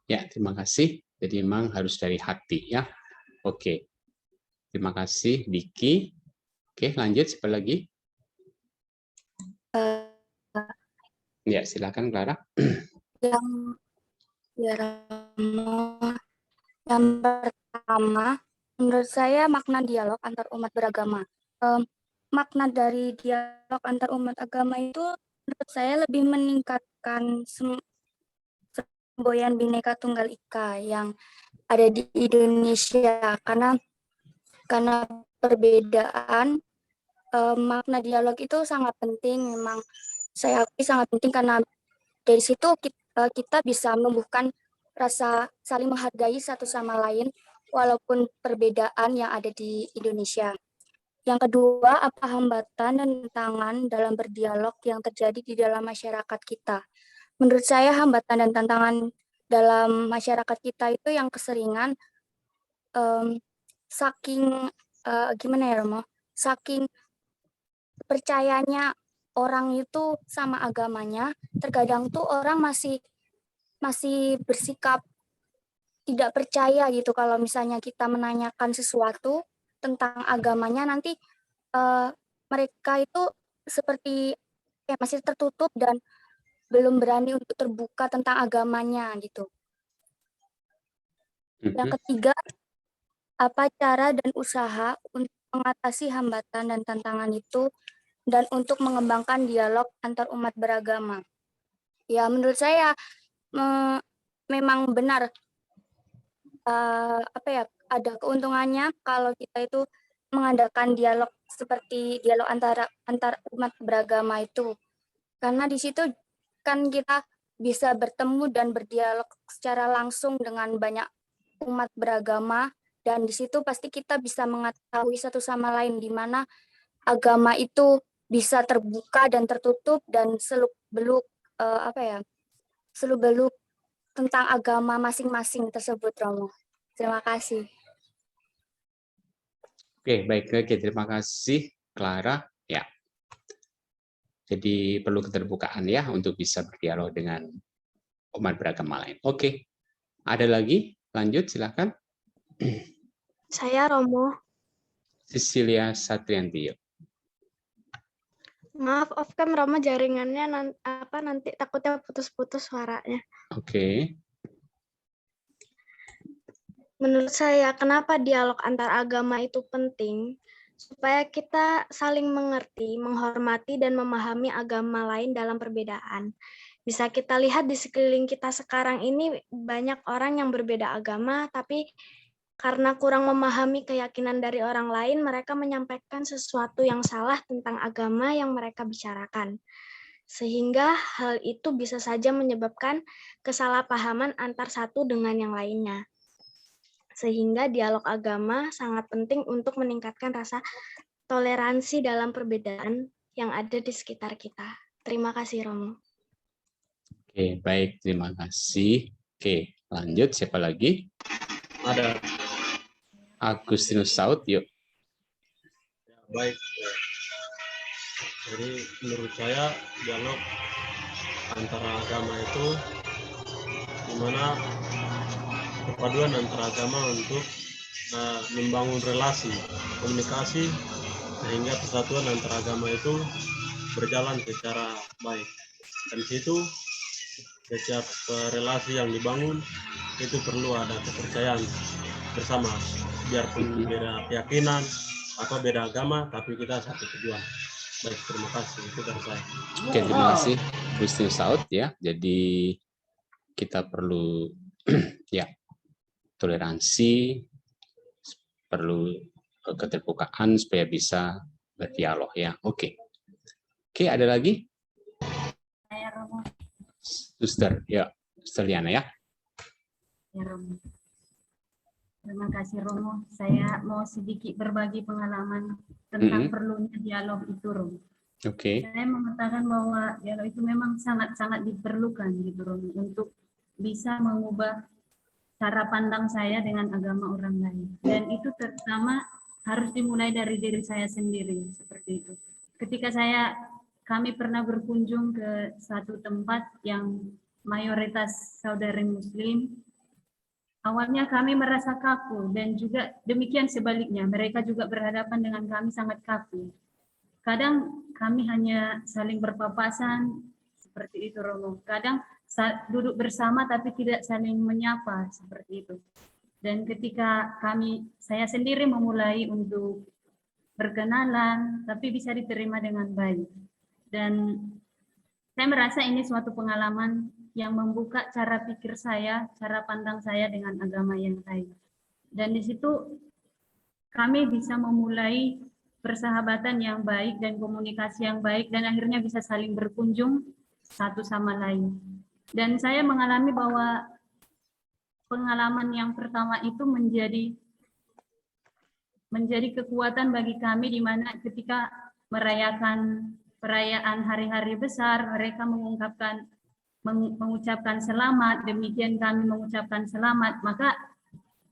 Ya, terima kasih. Jadi memang harus dari hati ya. Oke, terima kasih Diki. Oke, lanjut siapa lagi? Ya, silakan Clara. Yang pertama, menurut saya makna dialog antar umat beragama. Makna dari dialog antar umat agama itu menurut saya lebih meningkatkan semboyan Bhinneka Tunggal Ika yang ada di Indonesia karena perbedaan makna dialog itu sangat penting. Memang saya akui sangat penting karena dari situ kita bisa menumbuhkan rasa saling menghargai satu sama lain walaupun perbedaan yang ada di Indonesia. Yang kedua, apa hambatan dan tantangan dalam berdialog yang terjadi di dalam masyarakat kita? Menurut saya hambatan dan tantangan dalam masyarakat kita itu yang keseringan saking gimana ya Romo? Saking percayanya orang itu sama agamanya, terkadang tuh orang masih bersikap tidak percaya gitu kalau misalnya kita menanyakan sesuatu tentang agamanya, nanti mereka itu seperti masih tertutup dan belum berani untuk terbuka tentang agamanya gitu. Yang ketiga, apa cara dan usaha untuk mengatasi hambatan dan tantangan itu dan untuk mengembangkan dialog antar umat beragama? Ya, menurut saya memang benar ada keuntungannya kalau kita itu mengadakan dialog seperti dialog antar umat beragama itu, karena di situ kan kita bisa bertemu dan berdialog secara langsung dengan banyak umat beragama, dan di situ pasti kita bisa mengetahui satu sama lain di mana agama itu bisa terbuka dan tertutup dan seluk-beluk seluk-beluk tentang agama masing-masing tersebut, Romo. Terima kasih. Oke, baik. Terima kasih, Clara. Ya. Jadi perlu keterbukaan ya untuk bisa berdialog dengan umat beragama lain. Oke. Ada lagi Lanjut, silakan. Saya Romo. Cecilia Satrianti. Maaf, off cam Romo, jaringannya nanti takutnya putus-putus suaranya. Oke. Menurut saya, kenapa dialog antar agama itu penting? Supaya kita saling mengerti, menghormati, dan memahami agama lain dalam perbedaan. Bisa kita lihat di sekeliling kita sekarang ini banyak orang yang berbeda agama, tapi karena kurang memahami keyakinan dari orang lain, mereka menyampaikan sesuatu yang salah tentang agama yang mereka bicarakan. Sehingga hal itu bisa saja menyebabkan kesalahpahaman antar satu dengan yang lainnya. Sehingga dialog agama sangat penting untuk meningkatkan rasa toleransi dalam perbedaan yang ada di sekitar kita. Terima kasih, Romo. Oke, baik. Terima kasih. Oke, lanjut. Siapa lagi? Ada. Agustinus Saud, yuk. Ya, baik. Jadi menurut saya dialog antara agama itu dimana perpaduan antara agama untuk membangun relasi, komunikasi, sehingga persatuan antara agama itu berjalan secara baik. Dan situ setiap relasi yang dibangun itu perlu ada kepercayaan bersama, biarpun beda keyakinan atau beda agama, tapi kita satu tujuan. Baik, terima kasih. Itu dari saya. Oke, terima kasih Agustinus Saud ya. Jadi kita perlu ya toleransi, perlu keterbukaan supaya bisa berdialog ya. Oke. Oke, ada lagi? Saya Romo. Suster, ya, Suster Liana ya. Ya, Romo. Terima kasih Romo. Saya mau sedikit berbagi pengalaman tentang perlunya dialog itu, Romo. Oke. Saya mengatakan bahwa dialog itu memang sangat-sangat diperlukan gitu, Romo, untuk bisa mengubah cara pandang saya dengan agama orang lain. Dan itu terutama harus dimulai dari diri saya sendiri, seperti itu. Ketika kami pernah berkunjung ke satu tempat yang mayoritas saudari Muslim, awalnya kami merasa kaku dan juga demikian sebaliknya, mereka juga berhadapan dengan kami sangat kaku. Kadang kami hanya saling berpapasan, seperti itu Romo. Kadang duduk bersama tapi tidak saling menyapa, seperti itu. Dan ketika saya sendiri memulai untuk berkenalan, tapi bisa diterima dengan baik. Dan saya merasa ini suatu pengalaman yang membuka cara pikir saya, cara pandang saya dengan agama yang lain. Dan di situ kami bisa memulai persahabatan yang baik dan komunikasi yang baik, dan akhirnya bisa saling berkunjung satu sama lain. Dan saya mengalami bahwa pengalaman yang pertama itu menjadi kekuatan bagi kami, di mana ketika merayakan perayaan hari-hari besar, mereka mengucapkan selamat, demikian kami mengucapkan selamat, maka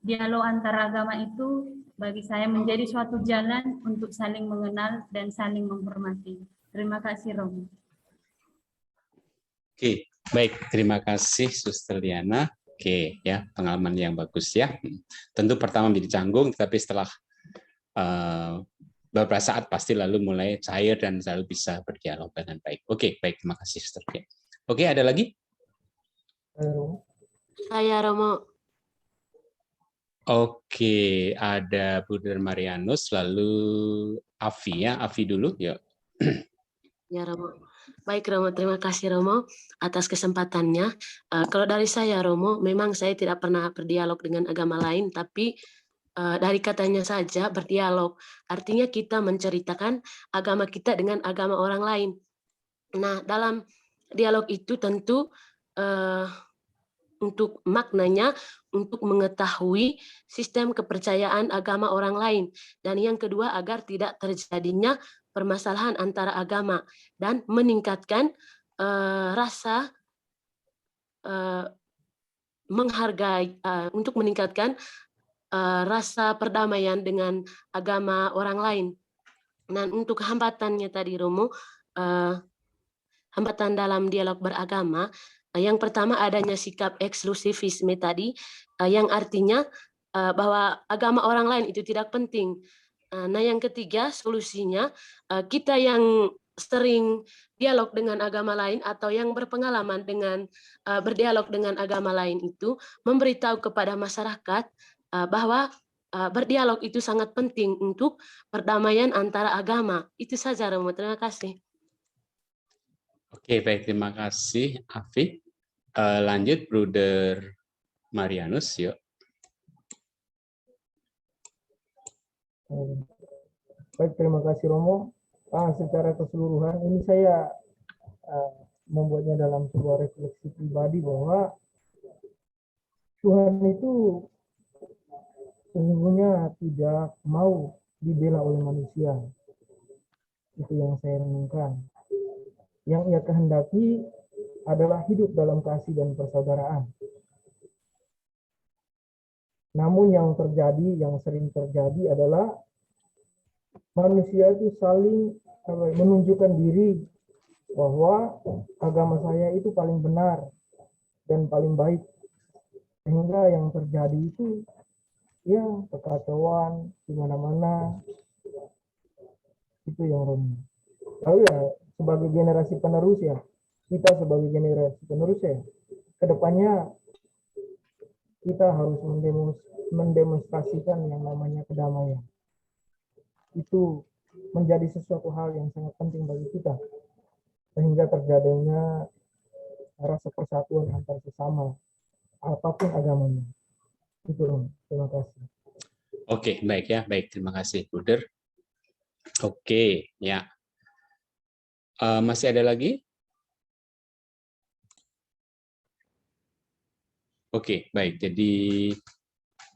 dialog antara agama itu bagi saya menjadi suatu jalan untuk saling mengenal dan saling menghormati. Terima kasih, Romo. Oke, baik. Terima kasih, Suster Liana. Oke, ya, pengalaman yang bagus ya. Tentu pertama menjadi canggung, tapi setelah beberapa saat pasti lalu mulai cair dan selalu bisa berdialog dengan baik. Oke, baik. Terima kasih, Suster. Oke, ada lagi? Saya Romo. Oke, ada Bruder Marianus, lalu Afi ya. Afi dulu, yuk. Ya Romo. Baik Romo, terima kasih Romo atas kesempatannya. Kalau dari saya Romo, memang saya tidak pernah berdialog dengan agama lain, tapi dari katanya saja berdialog, artinya kita menceritakan agama kita dengan agama orang lain. Nah, dalam dialog itu tentu untuk maknanya, untuk mengetahui sistem kepercayaan agama orang lain. Dan yang kedua, agar tidak terjadinya permasalahan antara agama dan meningkatkan rasa menghargai, untuk meningkatkan rasa perdamaian dengan agama orang lain. Dan untuk hambatannya tadi Romo, hambatan dalam dialog beragama, Yang pertama adanya sikap eksklusivisme tadi, yang artinya bahwa agama orang lain itu tidak penting. Nah, yang ketiga solusinya kita yang sering dialog dengan agama lain atau yang berpengalaman dengan berdialog dengan agama lain itu memberitahu kepada masyarakat bahwa berdialog itu sangat penting untuk perdamaian antara agama. Itu saja, Romo. Terima kasih. Oke, baik. Terima kasih, Afi. Lanjut, Bruder Marianus, yuk. Baik, terima kasih Romo. Secara keseluruhan ini saya membuatnya dalam sebuah refleksi pribadi bahwa Tuhan itu sesungguhnya tidak mau dibela oleh manusia. Itu yang saya renungkan. Yang ia kehendaki adalah hidup dalam kasih dan persaudaraan. Namun yang sering terjadi adalah manusia itu saling menunjukkan diri bahwa agama saya itu paling benar dan paling baik. Sehingga yang terjadi itu ya kekacauan di mana-mana. Itu yang Romo. Lalu ya sebagai generasi penerus ya, kita sebagai generasi penerus ya, kedepannya kita harus mendemonstrasikan yang namanya kedamaian. Itu menjadi sesuatu hal yang sangat penting bagi kita, sehingga terjadinya rasa persatuan antar sesama, apapun agamanya. Itu Romo. Terima kasih. Oke, baik ya, baik. Terima kasih, Bruder. Oke, ya. Masih ada lagi? Oke, baik. Jadi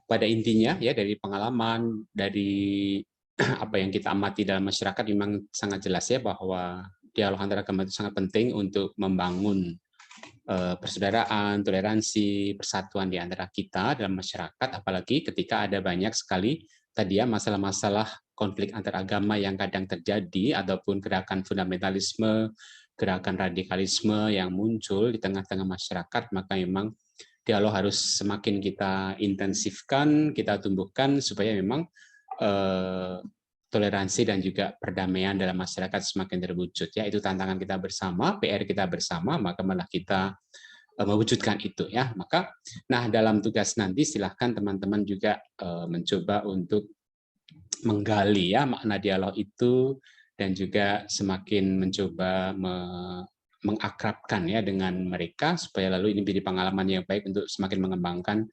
pada intinya ya dari pengalaman, dari apa yang kita amati dalam masyarakat memang sangat jelas ya bahwa dialog antara agama itu sangat penting untuk membangun persaudaraan, toleransi, persatuan di antara kita dalam masyarakat, apalagi ketika ada banyak sekali tadi ya masalah-masalah konflik antar agama yang kadang terjadi ataupun gerakan fundamentalisme, gerakan radikalisme yang muncul di tengah-tengah masyarakat, maka memang dialog harus semakin kita intensifkan, kita tumbuhkan supaya memang toleransi dan juga perdamaian dalam masyarakat semakin terwujud. Ya, itu tantangan kita bersama, PR kita bersama, maka malah kita mewujudkan itu ya. Maka, nah dalam tugas nanti silahkan teman-teman juga mencoba untuk menggali ya makna dialog itu dan juga semakin mencoba mengakrabkan ya dengan mereka supaya lalu ini menjadi pengalaman yang baik untuk semakin mengembangkan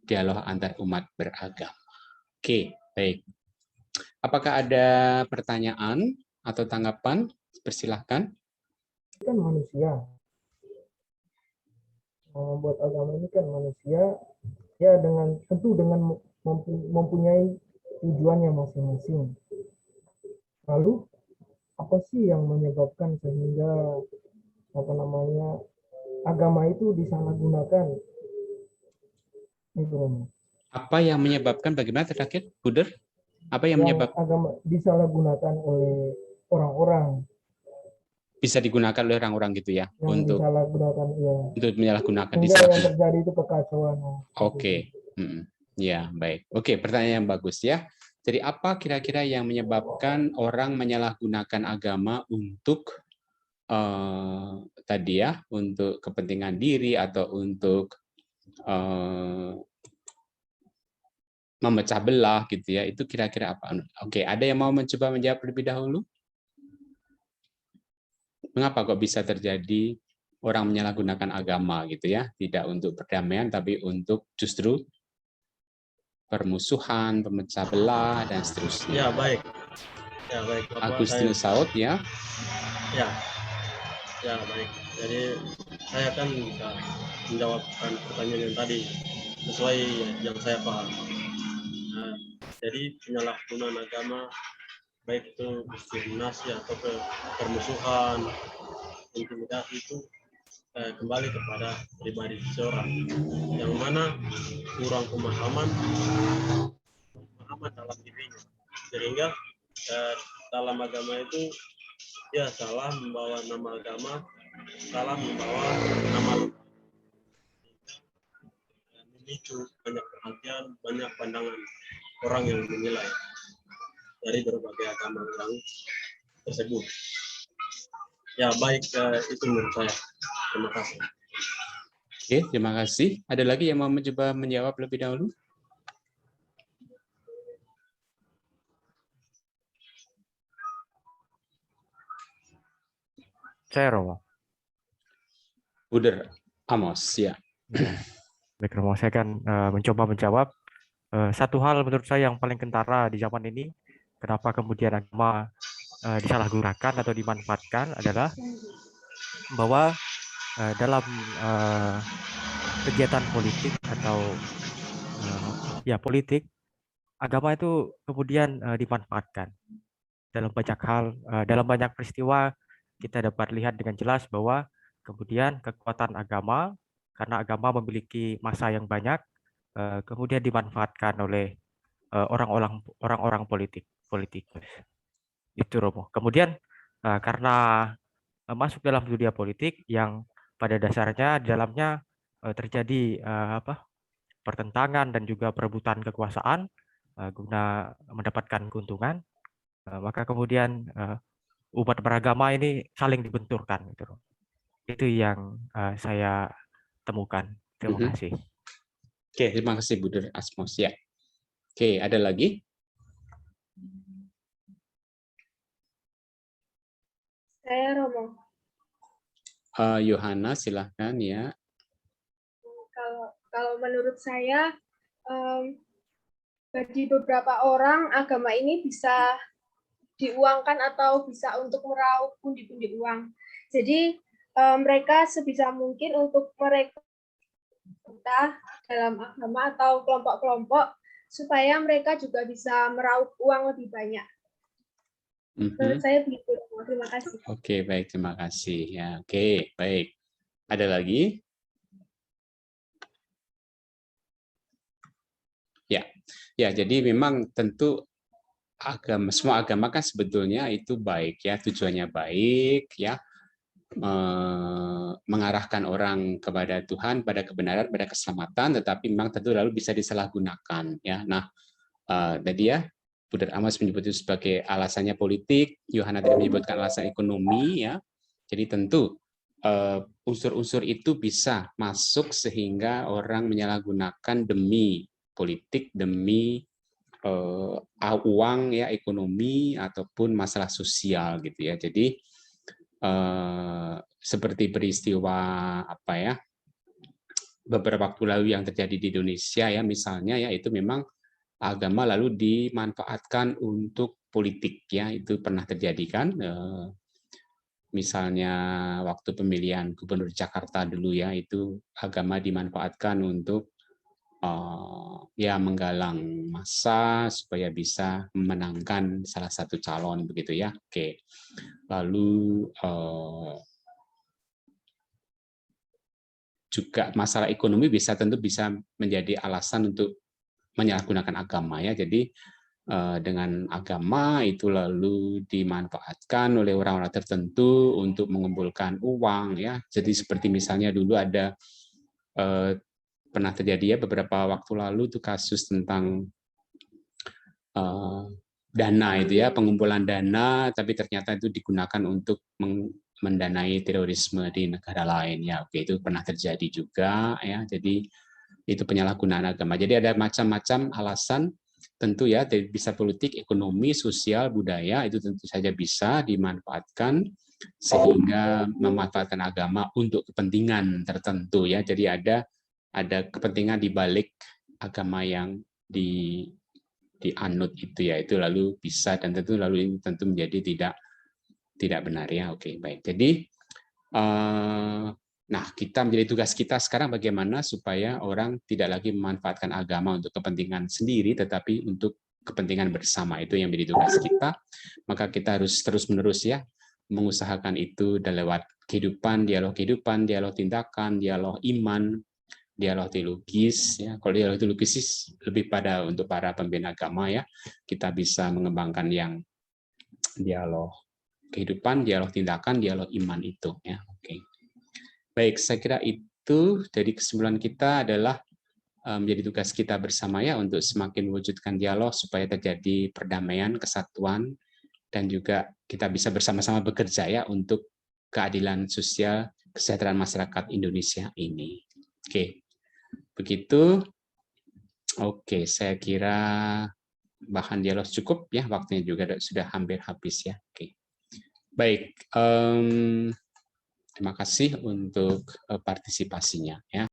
dialog antar umat beragama. Oke, baik. Apakah ada pertanyaan atau tanggapan? Persilahkan. Kan manusia. Membuat agama ini kan manusia ya dengan tentu dengan mempunyai tujuannya masing-masing. Lalu apa sih yang menyebabkan sehingga agama itu disalahgunakan? Itu. Apa yang menyebabkan bagaimana terakhir, Buder? Apa yang menyebabkan agama disalahgunakan oleh orang-orang? Bisa digunakan oleh orang-orang gitu ya untuk disalahgunakan ya. Untuk menyalahgunakan yang terjadi itu kekacauan. Oke. Ya, baik. Oke, pertanyaan yang bagus ya. Jadi apa kira-kira yang menyebabkan orang menyalahgunakan agama untuk tadi ya, untuk kepentingan diri atau untuk memecah belah gitu ya, itu kira-kira apa? Oke, ada yang mau mencoba menjawab lebih dahulu? Mengapa kok bisa terjadi orang menyalahgunakan agama gitu ya, tidak untuk perdamaian tapi untuk justru permusuhan, pemecah belah dan seterusnya. Ya, baik. Ya, baik. Agustinus Saud ya. Ya. Ya, baik. Jadi saya akan bisa menjawabkan pertanyaan yang tadi sesuai yang saya paham. Nah, jadi penyalahgunaan agama baik itu diskriminasi atau permusuhan, intimidasi itu kembali kepada pribadi seseorang yang mana kurang pemahaman dalam dirinya, sehingga dalam agama itu dia salah membawa nama agama, salah membawa nama memicu banyak perhatian, banyak pandangan orang yang menilai dari berbagai agama yang tersebut. Ya baik, itu menurut saya. Terima kasih. Oke, terima kasih. Ada lagi yang mau mencoba menjawab lebih dahulu? Saya Romo. Buder Amos, ya. Baik, Romo, saya akan mencoba menjawab. Satu hal menurut saya yang paling kentara di zaman ini, kenapa kemudian agama disalahgunakan atau dimanfaatkan adalah bahwa dalam kegiatan politik atau ya politik, agama itu kemudian dimanfaatkan dalam banyak hal, dalam banyak peristiwa kita dapat lihat dengan jelas bahwa kemudian kekuatan agama, karena agama memiliki massa yang banyak, kemudian dimanfaatkan oleh orang-orang politikus. Itu Romo. Kemudian karena masuk dalam dunia politik yang pada dasarnya di dalamnya terjadi pertentangan dan juga perebutan kekuasaan guna mendapatkan keuntungan, maka kemudian umat beragama ini saling dibenturkan. Gitu. Itu yang saya temukan. Terima kasih. Oke, terima kasih Buder Asmos. Ya. Oke, ada lagi? Saya Romo. Yohana, silahkan ya. Kalau menurut saya, bagi beberapa orang agama ini bisa diuangkan atau bisa untuk meraup pundi-pundi uang. Jadi mereka sebisa mungkin untuk mereka dalam agama atau kelompok-kelompok supaya mereka juga bisa meraup uang lebih banyak. Menurut saya begitu. Terima kasih. Oke, baik, terima kasih. Ya, oke, baik. Ada lagi? Ya, jadi memang tentu semua agama kan sebetulnya itu baik ya, tujuannya baik ya, mengarahkan orang kepada Tuhan, pada kebenaran, pada keselamatan, tetapi memang tentu lalu bisa disalahgunakan ya. Nah, tadi ya Buder Amos menyebut itu sebagai alasannya politik, Yohana tadi menyebutkan alasan ekonomi ya. Jadi tentu unsur-unsur itu bisa masuk sehingga orang menyalahgunakan demi politik, demi uang ya, ekonomi ataupun masalah sosial gitu ya. Jadi seperti peristiwa apa ya beberapa waktu lalu yang terjadi di Indonesia ya, misalnya ya, itu memang agama lalu dimanfaatkan untuk politik ya, itu pernah terjadi kan, misalnya waktu pemilihan gubernur Jakarta dulu ya, itu agama dimanfaatkan untuk ya menggalang massa supaya bisa memenangkan salah satu calon begitu ya. Oke, lalu juga masalah ekonomi tentu bisa menjadi alasan untuk menyalahgunakan agama ya. Jadi dengan agama itu lalu dimanfaatkan oleh orang-orang tertentu untuk mengumpulkan uang ya. Jadi seperti misalnya dulu ada pernah terjadi ya beberapa waktu lalu itu kasus tentang dana itu ya, pengumpulan dana tapi ternyata itu digunakan untuk mendanai terorisme di negara lain ya. Oke, itu pernah terjadi juga ya. Jadi itu penyalahgunaan agama. Jadi ada macam-macam alasan tentu ya, bisa politik, ekonomi, sosial, budaya, itu tentu saja bisa dimanfaatkan sehingga memanfaatkan agama untuk kepentingan tertentu ya. Jadi ada kepentingan di balik agama yang dianut itu ya, itu lalu bisa, dan tentu lalu ini tentu menjadi tidak benar ya. Oke, baik. Jadi nah, menjadi tugas kita sekarang bagaimana supaya orang tidak lagi memanfaatkan agama untuk kepentingan sendiri, tetapi untuk kepentingan bersama. Itu yang menjadi tugas kita. Maka kita harus terus-menerus ya mengusahakan itu lewat dialog kehidupan, dialog tindakan, dialog iman, dialog teologis ya. Kalau dialog teologis lebih pada untuk para pembina agama ya. Kita bisa mengembangkan yang dialog kehidupan, dialog tindakan, dialog iman itu ya. Oke. Baik, saya kira itu dari kesimpulan kita adalah menjadi tugas kita bersama ya untuk semakin mewujudkan dialog supaya terjadi perdamaian, kesatuan, dan juga kita bisa bersama-sama bekerja ya untuk keadilan sosial, kesejahteraan masyarakat Indonesia ini. Oke, begitu. Oke, saya kira bahan dialog cukup ya, waktunya juga sudah hampir habis ya. Oke, baik. Terima kasih untuk partisipasinya ya.